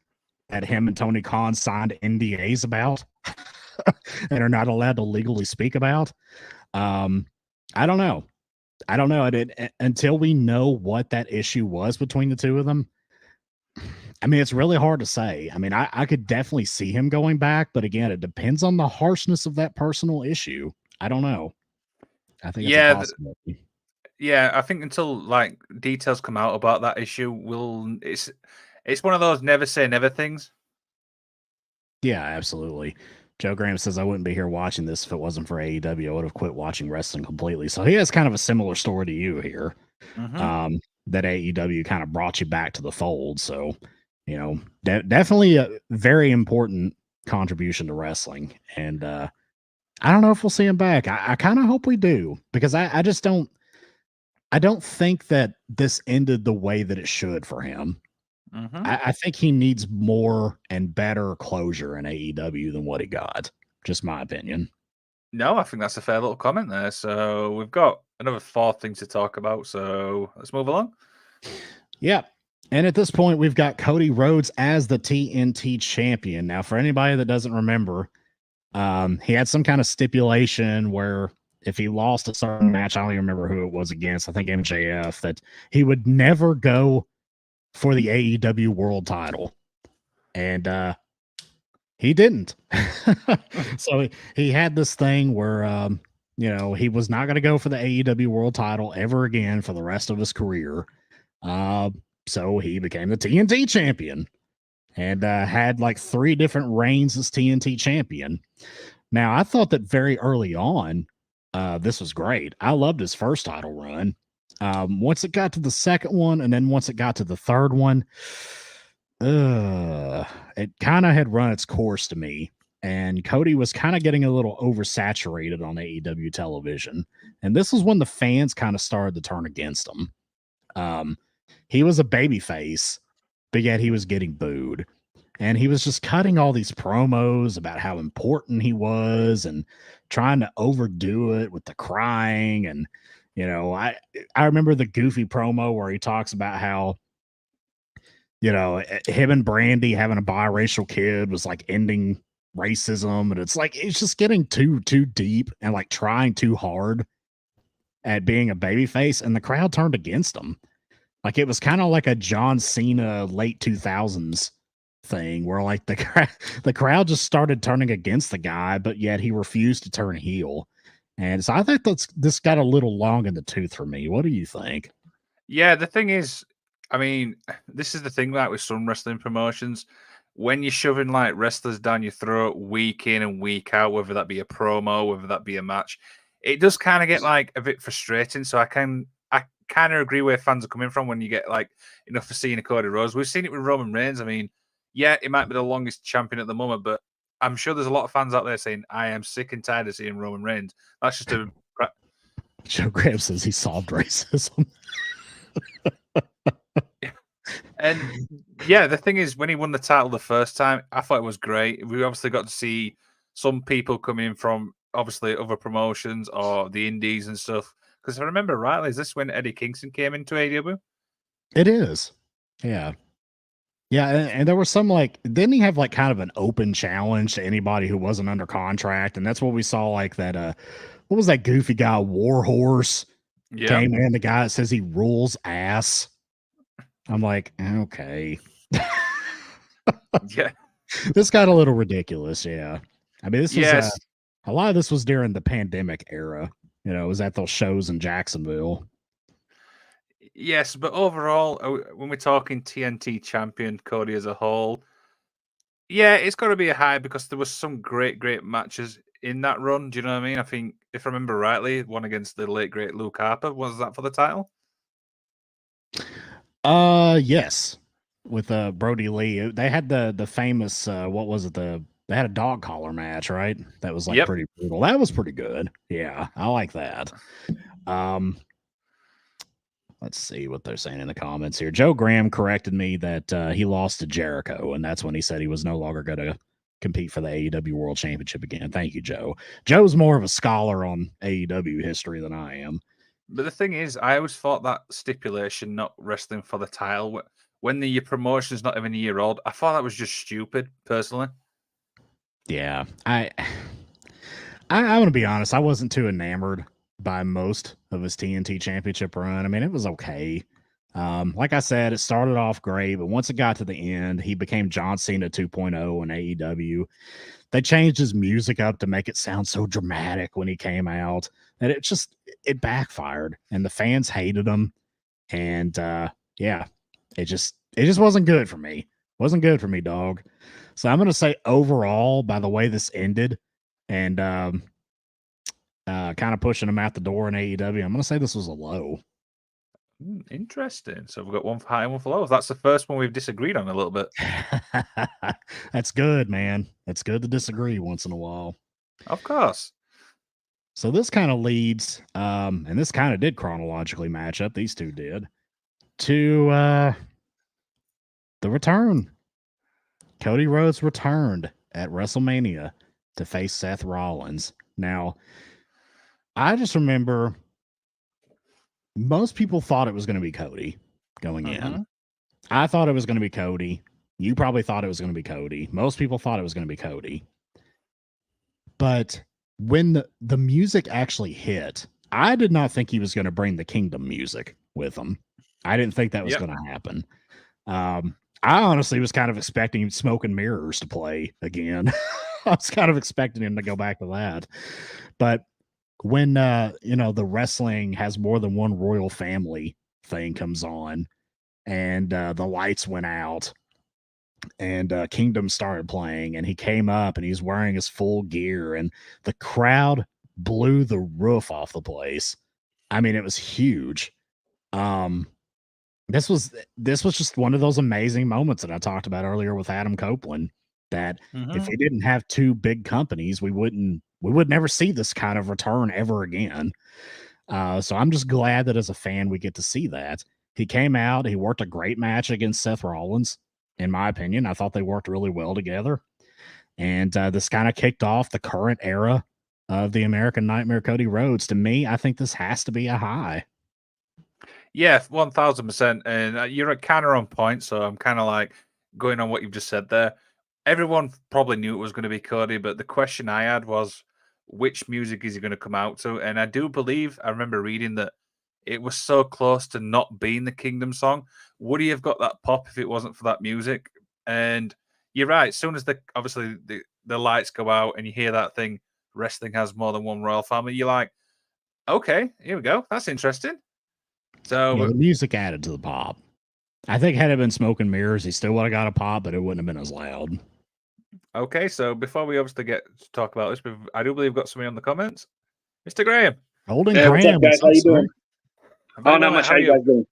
that him and Tony Khan signed NDAs about and are not allowed to legally speak about. I don't know. Until we know what that issue was between the two of them. I mean, it's really hard to say. I mean, I could definitely see him going back, but again, it depends on the harshness of that personal issue. I don't know. I think it's a possibility. Yeah, I think until like details come out about that issue, it's one of those never say never things. Yeah, absolutely. Joe Graham says, I wouldn't be here watching this if it wasn't for AEW. I would have quit watching wrestling completely. So he has kind of a similar story to you here. That AEW kind of brought you back to the fold. So, definitely a very important contribution to wrestling. And I don't know if we'll see him back. I kind of hope we do, because I don't think that this ended the way that it should for him. I think he needs more and better closure in AEW than what he got. Just my opinion. No, I think that's a fair little comment there. So we've got another 4 things to talk about. So let's move along. Yep. And at this point, we've got Cody Rhodes as the TNT champion. Now, for anybody that doesn't remember, he had some kind of stipulation where if he lost a certain match, I don't even remember who it was against, I think MJF, that he would never go for the AEW world title. And he didn't. So he had this thing where, he was not going to go for the AEW world title ever again for the rest of his career. So he became the TNT champion and had like 3 different reigns as TNT champion. Now, I thought that very early on, this was great. I loved his first title run. Once it got to the second one, and then once it got to the third one, it kind of had run its course to me. And Cody was kind of getting a little oversaturated on AEW television. And this was when the fans kind of started to turn against him. He was a babyface, but yet he was getting booed. And he was just cutting all these promos about how important he was and trying to overdo it with the crying. And, I remember the goofy promo where he talks about how, him and Brandy having a biracial kid was like ending racism. And it's like, it's just getting too deep and like trying too hard at being a babyface. And the crowd turned against him. Like it was kind of like a John Cena late 2000s thing where like the crowd just started turning against the guy, but yet he refused to turn heel. And so I think this got a little long in the tooth for me. What do you think? Yeah, the thing is, I mean, this is the thing like with some wrestling promotions. When you're shoving like wrestlers down your throat week in and week out, whether that be a promo, whether that be a match, it does kind of get like a bit frustrating. So I kind of agree where fans are coming from when you get like enough for seeing a Cody Rhodes. We've seen it with Roman Reigns. I mean, yeah, it might be the longest champion at the moment, but I'm sure there's a lot of fans out there saying, I am sick and tired of seeing Roman Reigns. That's just a. Joe Graham says he solved racism. And yeah, the thing is, when he won the title the first time, I thought it was great. We obviously got to see some people come in from obviously other promotions or the indies and stuff. Because if I remember rightly, is this when Eddie Kingston came into AEW? It is. Yeah. Yeah, and there was some like, didn't he have like kind of an open challenge to anybody who wasn't under contract? And that's what we saw, like that. What was that goofy guy, Warhorse? Yeah. Came in, the guy that says he rules ass. I'm like, okay. Yeah. This got a little ridiculous. Yeah. I mean, this Yes. was a lot of this was during the pandemic era. It was at those shows in Jacksonville. Yes, but overall, when we're talking TNT champion Cody as a whole, yeah, it's got to be a high because there was some great matches in that run. Do you know what I mean? I think, if I remember rightly, one against the late great Luke Harper. Was that for the title? Yes, with Brody Lee. They had the famous what was it? They had a dog collar match, right? That was like pretty brutal. That was pretty good. Yeah, I like that. Let's see what they're saying in the comments here. Joe Graham corrected me that he lost to Jericho, and that's when he said he was no longer going to compete for the AEW World Championship again. Thank you, Joe. Joe's more of a scholar on AEW history than I am. But the thing is, I always thought that stipulation, not wrestling for the title, when your promotion's not even a year old, I thought that was just stupid, personally. Yeah, I'm going to be honest. I wasn't too enamored by most of his TNT championship run. I mean, it was okay. Like I said, it started off great, but once it got to the end, he became John Cena 2.0 in AEW. They changed his music up to make it sound so dramatic when he came out that it backfired, and the fans hated him. And yeah, it just wasn't good for me. Wasn't good for me, dog. So I'm going to say overall, by the way this ended, and kind of pushing him out the door in AEW, I'm going to say this was a low. Interesting. So we've got one for high and one for low. That's the first one we've disagreed on a little bit. That's good, man. It's good to disagree once in a while. Of course. So this kind of leads, and this kind of did chronologically match up, these two did, to the return. Cody Rhodes returned at WrestleMania to face Seth Rollins. Now, I just remember most people thought it was going to be Cody going in. I thought it was going to be Cody. You probably thought it was going to be Cody. Most people thought it was going to be Cody. But when the music actually hit, I did not think he was going to bring the Kingdom music with him. I didn't think that was going to happen. I honestly was kind of expecting Smoke and Mirrors to play again. I was kind of expecting him to go back to that. But when the wrestling has more than one royal family thing comes on, and the lights went out, and Kingdom started playing, and he came up and he's wearing his full gear, and the crowd blew the roof off the place. I mean, it was huge. This was just one of those amazing moments that I talked about earlier with Adam Copeland, that if he didn't have two big companies, we would never see this kind of return ever again. So I'm just glad that as a fan, we get to see that. He came out, he worked a great match against Seth Rollins. In my opinion, I thought they worked really well together. And this kind of kicked off the current era of the American Nightmare, Cody Rhodes. To me, I think this has to be a high. Yeah, 1000%. And you're kind of on point. So I'm kind of like going on what you've just said there. Everyone probably knew it was going to be Cody, but the question I had was, which music is he going to come out to? And I do believe, I remember reading that it was so close to not being the Kingdom song. Would he have got that pop if it wasn't for that music? And you're right. As soon as obviously the lights go out and you hear that thing, wrestling has more than one royal family, you're like, okay, here we go. That's interesting. So the music added to the pop. I think had it been Smoke and Mirrors, he still would have got a pop, but it wouldn't have been as loud. Okay, so before we obviously get to talk about this, I do believe we've got somebody on the comments. Mr. Graham. Golden Graham. What's up, guys? How you doing? Oh, not much. How you guys doing?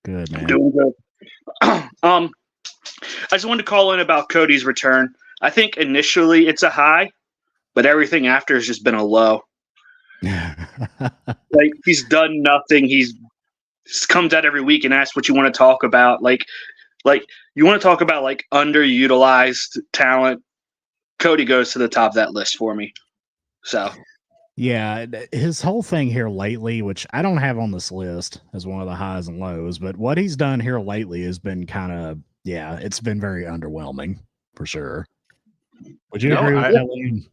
Good, man. Doing good. I just wanted to call in about Cody's return. I think initially it's a high, but everything after has just been a low. Like, he's done nothing. He's comes out every week and asks what you want to talk about. Like you want to talk about like underutilized talent. Cody goes to the top of that list for me. So yeah, his whole thing here lately, which I don't have on this list as one of the highs and lows, but what he's done here lately has been kind of, it's been very underwhelming for sure. Would you agree with that, Liam?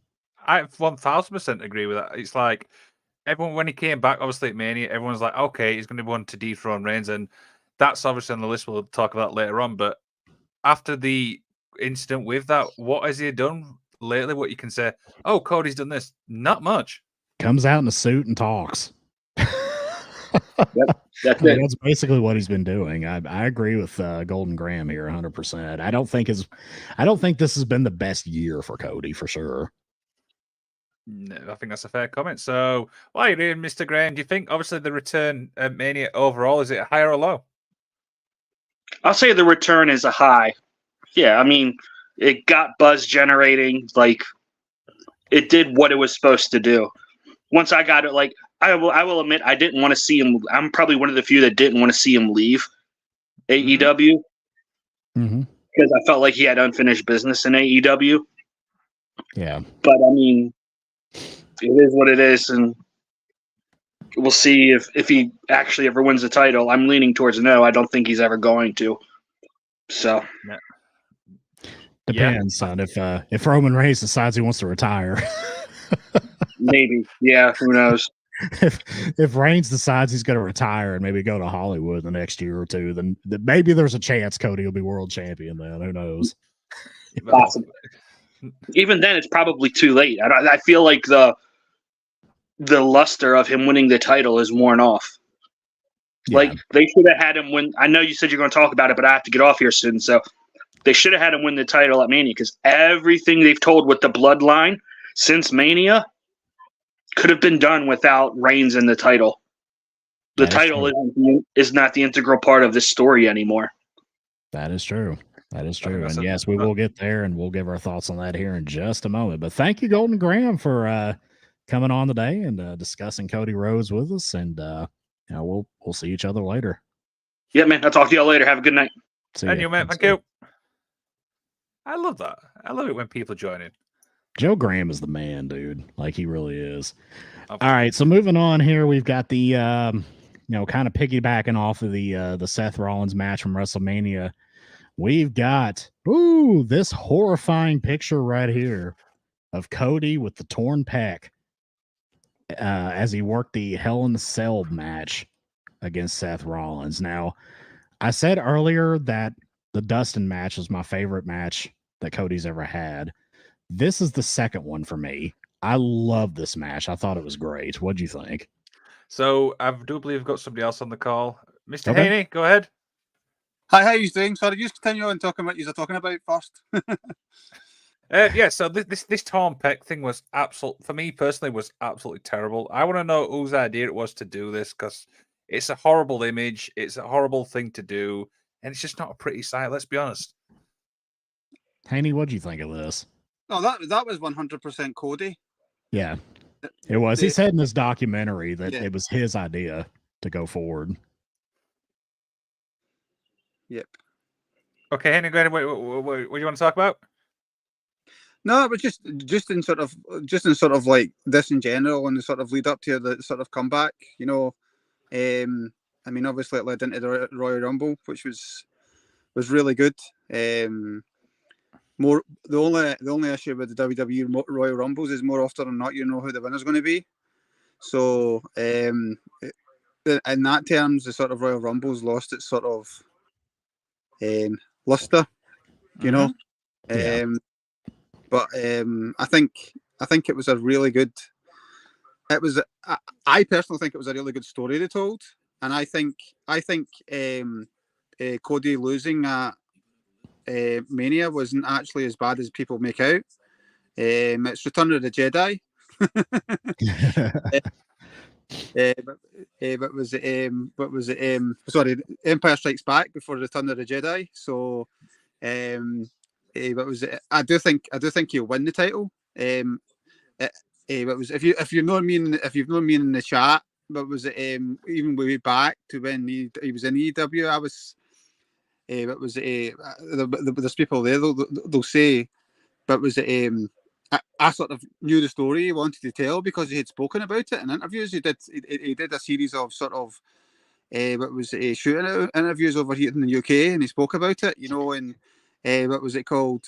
I 1000% agree with that. It's like everyone, when he came back, obviously at Mania, everyone's like, okay, he's going to be one to dethrone Reigns, and that's obviously on the list. We'll talk about later on. But after the incident with that, what has he done lately? What you can say, oh, Cody's done this? Not much. Comes out in a suit and talks. Yep, that's basically what he's been doing. I agree with Golden Graham here 100%. I don't think this has been the best year for Cody for sure. No, I think that's a fair comment. So, why are you doing, Mr. Graham? Do you think, obviously, the return at Mania overall, is it high or low? I'll say the return is a high. Yeah, I mean, it got buzz generating. Like, it did what it was supposed to do. Once I got it, like, I will admit, I didn't want to see him. I'm probably one of the few that didn't want to see him leave AEW because I felt like he had unfinished business in AEW. Yeah, but I mean, it is what it is, and we'll see if he actually ever wins the title. I'm leaning towards no. I don't think he's ever going to. So depends on if Roman Reigns decides he wants to retire. Maybe, yeah. Who knows? If Reigns decides he's going to retire and maybe go to Hollywood the next year or two, then maybe there's a chance Cody will be world champion. Then who knows? Possibly. Even then, it's probably too late. I feel like the luster of him winning the title is worn off. Yeah. Like, they should have had him win. I know you said you're going to talk about it, but I have to get off here soon. So they should have had him win the title at Mania, because everything they've told with the bloodline since Mania could have been done without Reigns in the title. The title is not the integral part of this story anymore. That is true. That is true. And yes, we will get there, and we'll give our thoughts on that here in just a moment. But thank you, Golden Graham, for coming on today and discussing Cody Rhodes with us. And we'll see each other later. Yeah, man. I'll talk to y'all later. Have a good night. And you, man. Thank you. I love that. I love it when people join in. Joe Graham is the man, dude. Like he really is. Absolutely. All right, so moving on here, we've got the kind of piggybacking off of the Seth Rollins match from WrestleMania. We've got this horrifying picture right here of Cody with the torn pec as he worked the Hell in the Cell match against Seth Rollins. Now, I said earlier that the Dustin match was my favorite match that Cody's ever had. This is the second one for me. I love this match. I thought it was great. What'd you think? So I do believe we've got somebody else on the call. Mr. Okay. Haney, go ahead. Hi, how you doing? Sorry, just continue on talking about you're talking about first. Yeah, so this torn pec thing was for me personally, was absolutely terrible. I want to know whose idea it was to do this, because it's a horrible image, it's a horrible thing to do, and it's just not a pretty sight. Let's be honest. Haney, what'd you think of this? No, that was 100% Cody. Yeah, it was. He said in this documentary that it was his idea to go forward. Yep. Okay, Haney, go ahead. What do you want to talk about? No, but just in sort of like this in general, and the sort of lead up to the sort of comeback. You know, I mean, obviously it led into the Royal Rumble, which was really good. The only issue with the WWE Royal Rumbles is more often than not you know who the winner's going to be. So in that terms, the sort of Royal Rumbles lost its sort of luster, you know. Yeah. But I think it was a really good. It was. I personally think it was a really good story they told, and I think Cody losing at Mania wasn't actually as bad as people make out. It's Return of the Jedi. But was it? Sorry, Empire Strikes Back before Return of the Jedi. So, but was it? I do think he'll win the title. But was if you've known me in the chat, but was it even way back to when he was in EW? I was. But was it? There's people there. They'll say, but was it? I sort of knew the story he wanted to tell because he had spoken about it in interviews. He did a series of sort of what was it, shooting interviews over here in the UK, and he spoke about it, you know. And what was it called?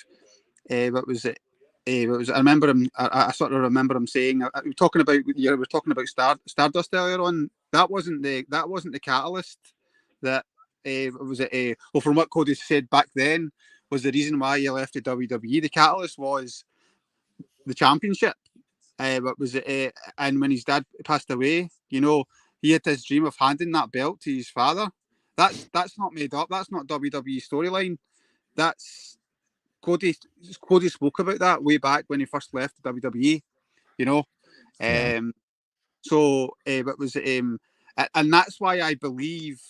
What was it? I remember him. I sort of remember him saying, we were talking about Stardust earlier on. That wasn't the catalyst. That was it. Well, from what Cody said back then, was the reason why he left the WWE. The catalyst was the championship. What was it? And when his dad passed away, you know, he had this dream of handing that belt to his father. That's not made up. That's not WWE storyline. That's Cody spoke about that way back when he first left WWE. You know, so but was and that's why I believe.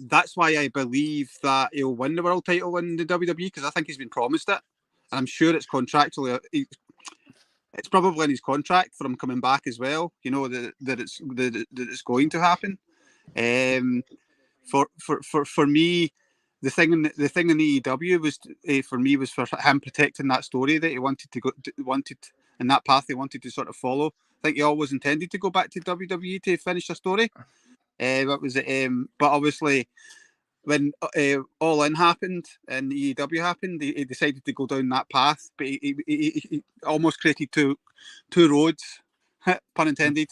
That's why I believe that he'll win the world title in the WWE, because I think he's been promised it, and I'm sure it's contractually. It's probably in his contract for him coming back as well. You know that it's going to happen. For me, the thing in AEW was for me was for him protecting that story that he wanted in that path he wanted to sort of follow. I think he always intended to go back to WWE to finish the story. What was it? But obviously, when All In happened and EW happened, he decided to go down that path. But he almost created two roads, pun intended.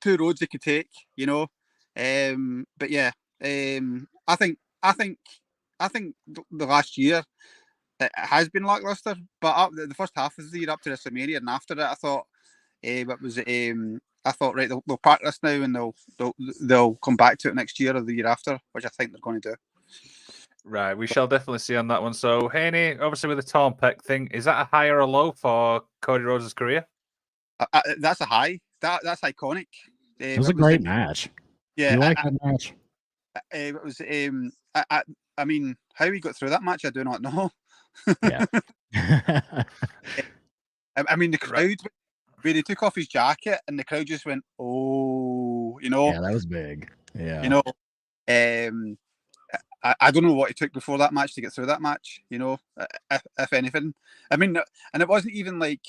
Two roads he could take, you know. But yeah, I think the last year it has been lackluster. But the first half of the year up to WrestleMania and after that, I thought. What was it? I thought, right, they'll park this now and they'll come back to it next year or the year after, which I think they're going to do. Right, we shall definitely see on that one. So, Haney, obviously with the torn pec thing, is that a high or a low for Cody Rhodes' career? That's a high. That's iconic. It was a great match. Yeah, you like that match? It was. I mean, how he got through that match, I do not know. Yeah. I mean, the crowd. Where he took off his jacket and the crowd just went, "Oh," you know. Yeah, that was big. Yeah, you know. I don't know what he took before that match to get through that match. You know, if anything, I mean, and it wasn't even like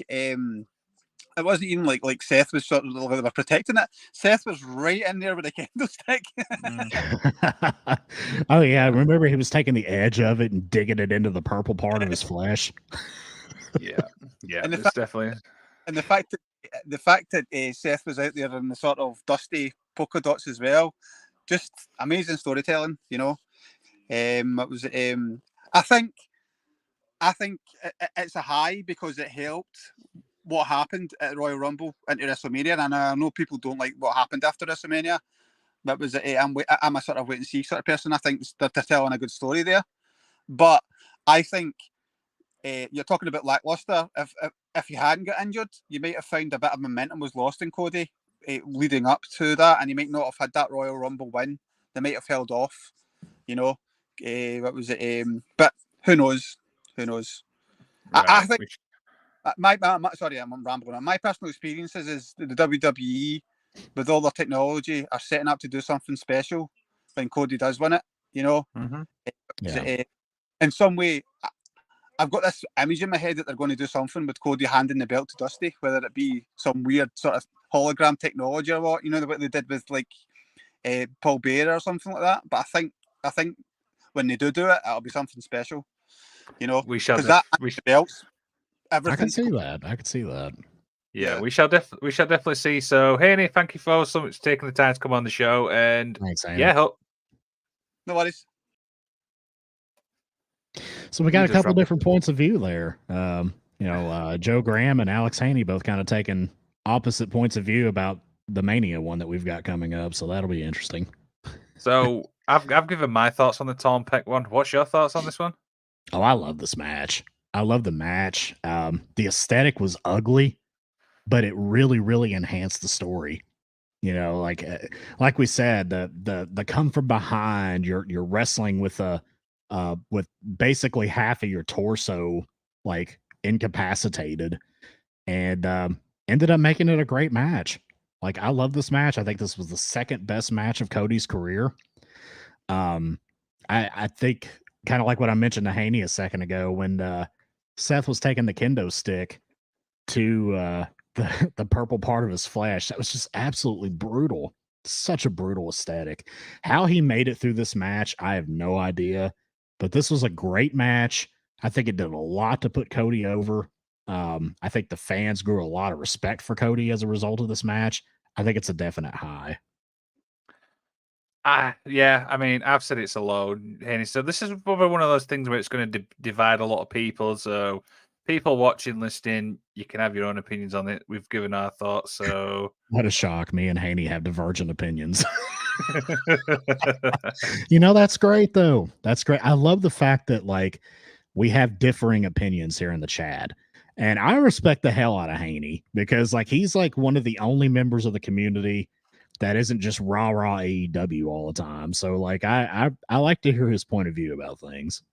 like Seth was sort of they were protecting it. Seth was right in there with a candlestick. Oh yeah, remember he was taking the edge of it and digging it into the purple part of his flesh. Yeah, yeah, And the it's fact, definitely. and the fact that Seth was out there in the sort of dusty polka dots as well, just amazing storytelling. You know, it was. I think it's a high because it helped what happened at Royal Rumble into WrestleMania, and I know people don't like what happened after WrestleMania. That was I'm a sort of wait and see sort of person. I think they're telling a good story there, but I think you're talking about lackluster. If you hadn't got injured, you might have found a bit of momentum was lost in Cody leading up to that, and he might not have had that Royal Rumble win. They might have held off, you know. What was it? But who knows? Who knows? Right. I think my sorry, I'm rambling on. My personal experiences is the WWE with all their technology are setting up to do something special when Cody does win it. You know, Yeah. in some way, I've got this image in my head that they're going to do something with Cody handing the belt to Dusty, whether it be some weird sort of hologram technology or what, you know, what they did with like Paul Bearer or something like that. But I think when they do it, it'll be something special, you know, we shall. because belts, I can everything. see that. I can see that. Yeah, we shall definitely see. So, Haney, thank you for so much taking the time to come on the show, and Thanks, Andy. yeah, no worries. So we got a couple different points of view there. Joe Graham and Alex Haney both kind of taking opposite points of view about the Mania one that we've got coming up. So that'll be interesting. So I've given my thoughts on the Tom Peck one. What's your thoughts on this one? Oh, I love this match. I love the match. The aesthetic was ugly, but it really, really enhanced the story. You know, like we said, the come from behind. You're wrestling with with basically half of your torso like incapacitated, and ended up making it a great match. Like I love this match. I think this was the second best match of Cody's career. I think kind of like what I mentioned to Haney a second ago when Seth was taking the kendo stick to the purple part of his flesh. That was just absolutely brutal. Such a brutal aesthetic. How he made it through this match, I have no idea. But this was a great match. I think it did a lot to put Cody over. I think the fans grew a lot of respect for Cody as a result of this match. I think it's a definite high. Yeah, I mean, I've said it's a low, Haney. So this is probably one of those things where it's going to divide a lot of people. So people watching, listening, you can have your own opinions on it. We've given our thoughts. So what a shock! Me and Haney have divergent opinions. You know, that's great though. That's great. I love the fact that like we have differing opinions here in the chat. And I respect the hell out of Haney because like he's like one of the only members of the community that isn't just rah AEW all the time. So like I like to hear his point of view about things.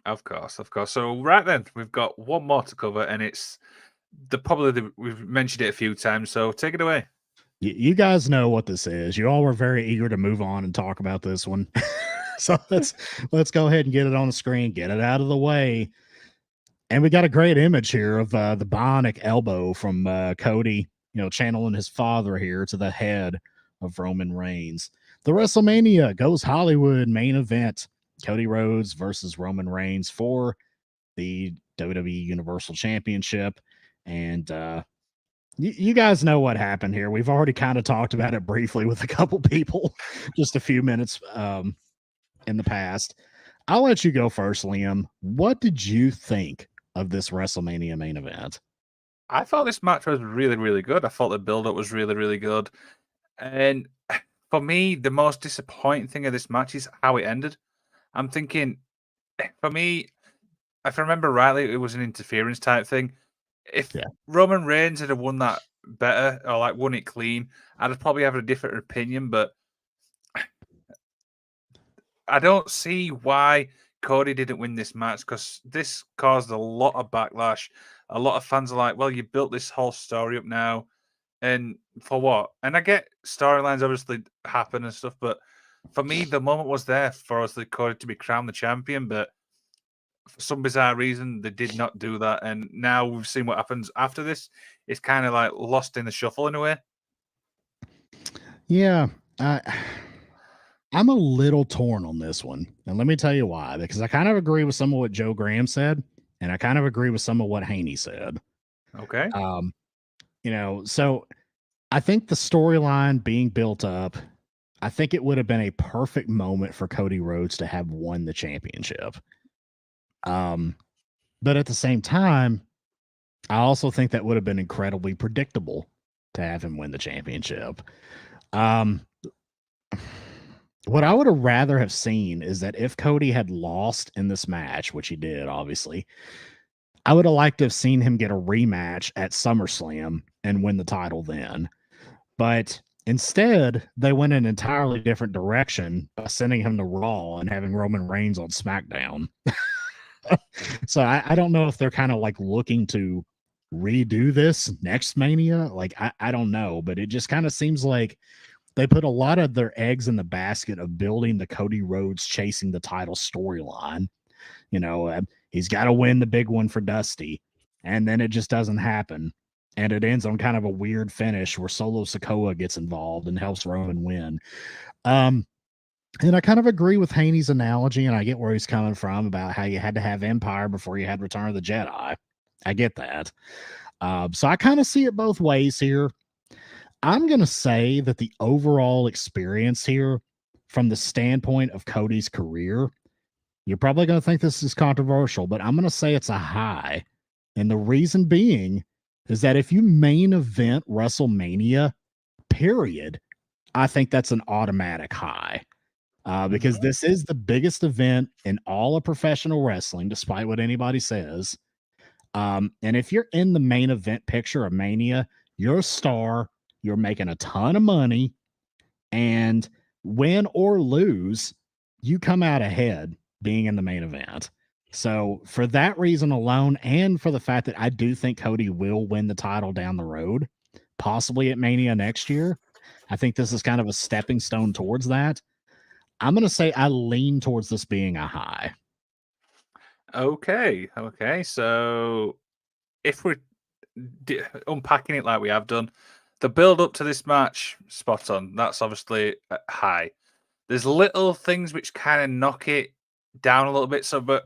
Of course. So right then, we've got one more to cover, and it's we've mentioned it a few times. So take it away. You guys know what this is. You all were very eager to move on and talk about this one. So let's go ahead and get it on the screen, get it out of the way. And we got a great image here of the bionic elbow from Cody, channeling his father here to the head of Roman Reigns. The WrestleMania Goes Hollywood main event, Cody Rhodes versus Roman Reigns for the WWE Universal Championship. And you guys know what happened here. We've already kind of talked about it briefly with a couple people just a few minutes in the past. I'll let you go first, Liam. What did you think of this WrestleMania main event? I thought this match was really, really good. I thought the build-up was really, really good. And for me, the most disappointing thing of this match is how it ended. I'm thinking, for me, if I remember rightly, it was an interference type thing. If Roman Reigns had won that better or like won it clean, I'd probably have a different opinion. But I don't see why Cody didn't win this match because this caused a lot of backlash. A lot of fans are like, well, you built this whole story up now. And for what? And I get storylines obviously happen and stuff, but for me, the moment was there for us, Cody to be crowned the champion, but for some bizarre reason, they did not do that. And now we've seen what happens after this. It's kind of like lost in the shuffle in a way. Yeah. I'm a little torn on this one. And let me tell you why. Because I kind of agree with some of what Joe Graham said, and I kind of agree with some of what Haney said. Okay. So I think the storyline being built up, I think it would have been a perfect moment for Cody Rhodes to have won the championship. But at the same time, I also think that would have been incredibly predictable to have him win the championship. What I would have rather have seen is that if Cody had lost in this match, which he did, obviously, I would have liked to have seen him get a rematch at SummerSlam and win the title then. But instead, they went an entirely different direction by sending him to Raw and having Roman Reigns on SmackDown. So I don't know if they're kind of like looking to redo this next Mania. Like, I don't know, but it just kind of seems like they put a lot of their eggs in the basket of building the Cody Rhodes chasing the title storyline. He's got to win the big one for Dusty, and then it just doesn't happen. And it ends on kind of a weird finish where Solo Sikoa gets involved and helps Roman win. And I kind of agree with Haney's analogy, and I get where he's coming from about how you had to have Empire before you had Return of the Jedi. I get that. So I kind of see it both ways here. I'm going to say that the overall experience here, from the standpoint of Cody's career, you're probably going to think this is controversial, but I'm going to say it's a high. And the reason being is that if you main event WrestleMania, period, I think that's an automatic high. Because this is the biggest event in all of professional wrestling, despite what anybody says. And if you're in the main event picture of Mania, you're a star, you're making a ton of money, and win or lose, you come out ahead being in the main event. So for that reason alone, and for the fact that I do think Cody will win the title down the road, possibly at Mania next year, I think this is kind of a stepping stone towards that. I'm going to say I lean towards this being a high. Okay. So if we're unpacking it like we have done, the build up to this match, spot on. That's obviously high. There's little things which kind of knock it down a little bit, but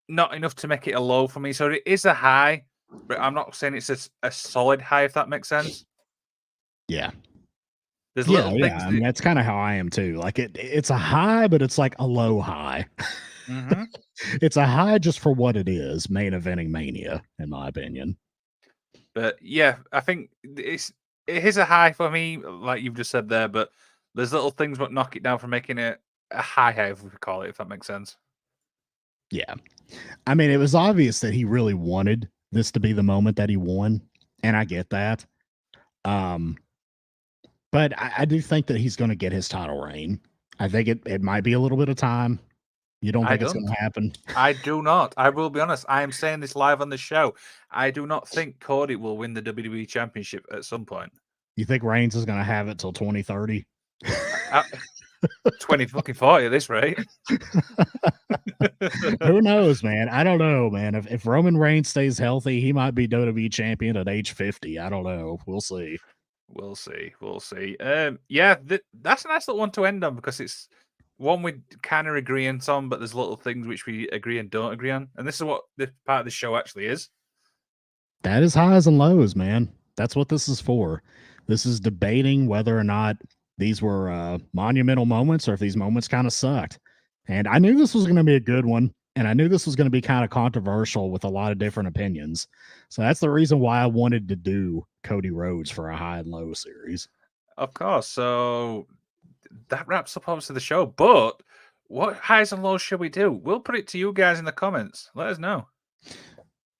not enough to make it a low for me. So it is a high, but I'm not saying it's a solid high, if that makes sense. Yeah. There's little things. I mean, that's kind of how I am too. Like it's a high, but it's like a low high. Mm-hmm. It's a high just for what it is, main eventing Mania, in my opinion. But yeah, I think it is a high for me, like you've just said there. But there's little things what knock it down from making it a high, if we call it, if that makes sense. Yeah, I mean, it was obvious that he really wanted this to be the moment that he won, and I get that. But I do think that he's going to get his title reign. I think it might be a little bit of time. You don't think it's going to happen? I do not. I will be honest. I am saying this live on the show. I do not think Cody will win the WWE Championship at some point. You think Reigns is going to have it till 2030? 2040 at this rate. Who knows, man? I don't know, man. If Roman Reigns stays healthy, he might be WWE champion at age 50. I don't know. We'll see. We'll see. Yeah, that's a nice little one to end on, because it's one we kind of agree on, but there's little things which we agree and don't agree on. And this is what this part of the show actually is. That is highs and lows, man. That's what this is for. This is debating whether or not these were monumental moments or if these moments kind of sucked. And I knew this was going to be a good one. And I knew this was going to be kind of controversial with a lot of different opinions. So that's the reason why I wanted to do Cody Rhodes for a high and low series. Of course. So that wraps up obviously the show. But what highs and lows should we do? We'll put it to you guys in the comments. Let us know.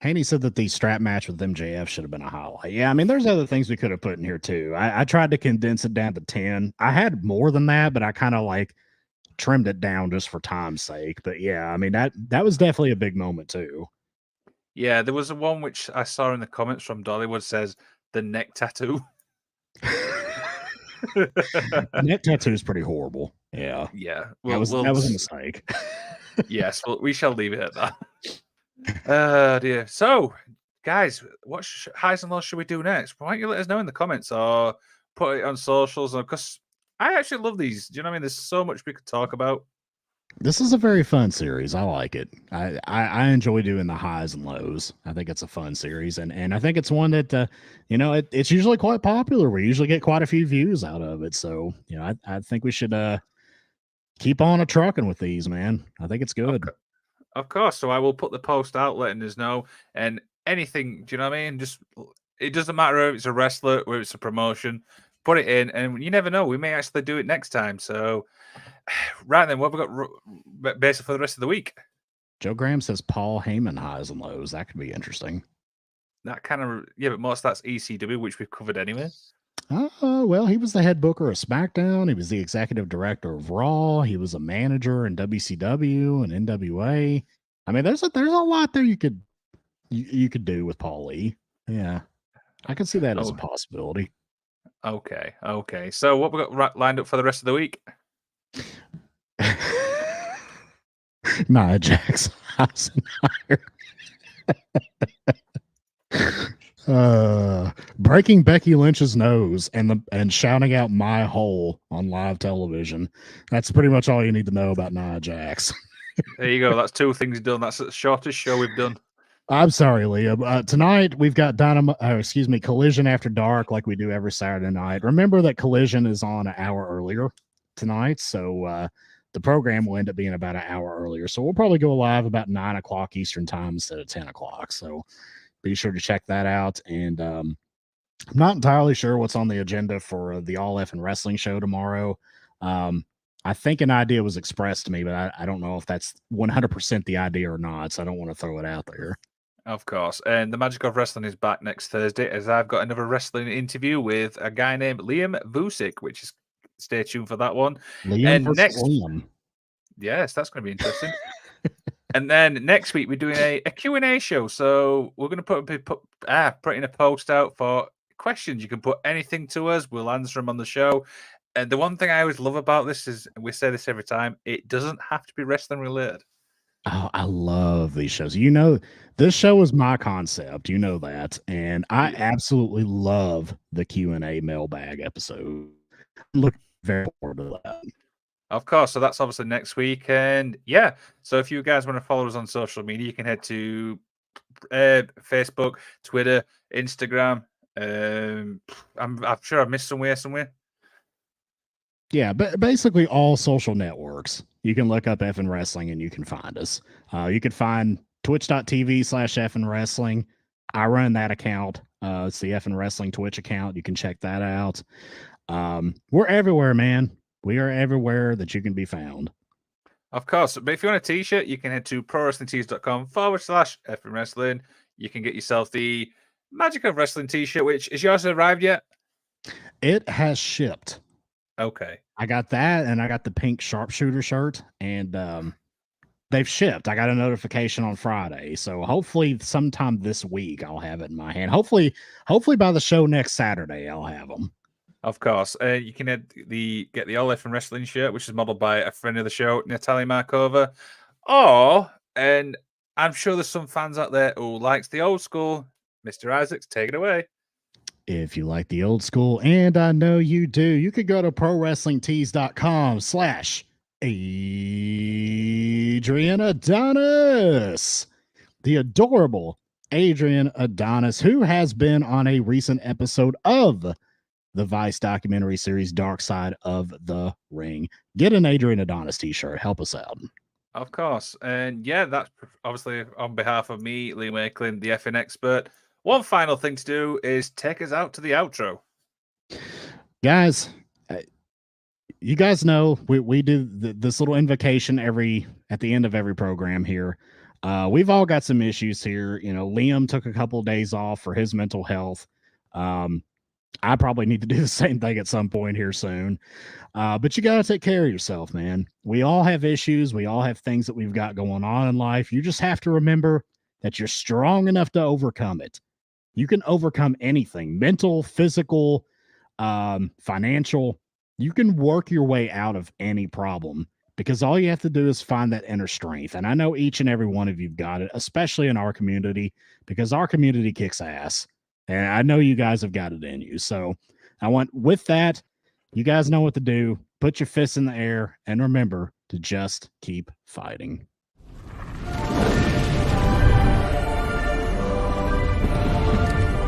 Haney said that the strap match with MJF should have been a highlight. Yeah, I mean, there's other things we could have put in here too. I tried to condense it down to 10. I had more than that, but I kind of like trimmed it down just for time's sake. But yeah, I mean, that was definitely a big moment too. Yeah, there was one which I saw in the comments from Dollywood says the neck tattoo. Neck tattoo is pretty horrible. Yeah, Yeah, that was a mistake. yes, we shall leave it at that. Oh dear. So, guys, what highs and lows should we do next? Why don't you let us know in the comments or put it on socials? Because I actually love these. Do you know what I mean? There's so much we could talk about. This is a very fun series. I like it. I enjoy doing the highs and lows. I think it's a fun series, and I think it's one that it's usually quite popular. We usually get quite a few views out of it. So I think we should keep on a trucking with these, man. I think it's good. Of course. So I will put the post out letting us know, and anything. Do you know what I mean? Just it doesn't matter if it's a wrestler or it's a promotion. Put it in, and you never know. We may actually do it next time. So. Right then, what have we got basically for the rest of the week? Joe Graham says Paul Heyman highs and lows. That could be interesting. That kind of but most that's ECW, which we've covered anyway. Well, he was the head booker of SmackDown. He was the executive director of Raw. He was a manager in WCW and NWA. I mean, there's a lot there you could do with Paul Lee. Yeah, I can see that as a possibility. Okay. So what we got lined up for the rest of the week? Nia Jax. Breaking Becky Lynch's nose and shouting out "my hole" on live television. That's pretty much all you need to know about Nia Jax. There you go. That's 2 things done. That's the shortest show we've done. I'm sorry, Leah. Tonight we've got Collision After Dark, like we do every Saturday night. Remember that Collision is on an hour earlier tonight, so the program will end up being about an hour earlier. So we'll probably go live about 9 o'clock Eastern time instead of 10 o'clock. So be sure to check that out. And I'm not entirely sure what's on the agenda for the All F and Wrestling show tomorrow. I think an idea was expressed to me, but I don't know if that's 100% the idea or not. So I don't want to throw it out there. Of course. And the Magic of Wrestling is back next Thursday as I've got another wrestling interview with a guy named Liam Vusic, which is stay tuned for that one. Liam. Yes, that's going to be interesting. And then next week we're doing a Q&A show. So we're going to putting a post out for questions. You can put anything to us. We'll answer them on the show. And the one thing I always love about this is, we say this every time, it doesn't have to be wrestling related. Oh, I love these shows. This show is my concept. You know that. And I absolutely love the Q&A mailbag episode. I'm looking very forward to that. Of course. So that's obviously next week. And so if you guys want to follow us on social media, you can head to Facebook, Twitter, Instagram. I'm sure I've missed somewhere. Yeah, but basically all social networks. You can look up Effin' Wrestling and you can find us. You can find twitch.tv/Effin' Wrestling. I run that account. It's the Effin' Wrestling Twitch account. You can check that out. We're everywhere, man. We are everywhere that you can be found. Of course. But if you want a t-shirt, you can head to prowrestlingtees.com/Effin' Wrestling. You can get yourself the Magic of Wrestling t-shirt, which is yours arrived yet? It has shipped. Okay. I got that, and I got the pink sharpshooter shirt, and they've shipped. I got a notification on Friday, so hopefully sometime this week I'll have it in my hand. Hopefully by the show next Saturday I'll have them. Of course. You can get the All Effin' Wrestling shirt, which is modeled by a friend of the show, Natalia Markova. And I'm sure there's some fans out there who likes the old school. Mr. Isaacs, take it away. If you like the old school, and I know you do, you could go to prowrestlingtees.com/Adrian Adonis. The adorable Adrian Adonis, who has been on a recent episode of the Vice documentary series Dark Side of the Ring. Get an Adrian Adonis t-shirt. Help us out. Of course. And that's obviously on behalf of me, Liam Wakeling, the effing expert. One final thing to do is take us out to the outro. Guys, you guys know we do this little invocation at the end of every program here. We've all got some issues here. Liam took a couple of days off for his mental health. I probably need to do the same thing at some point here soon. But you got to take care of yourself, man. We all have issues. We all have things that we've got going on in life. You just have to remember that you're strong enough to overcome it. You can overcome anything, mental, physical, financial. You can work your way out of any problem because all you have to do is find that inner strength. And I know each and every one of you've got it, especially in our community, because our community kicks ass. And I know you guys have got it in you. So with that, you guys know what to do. Put your fists in the air and remember to just keep fighting.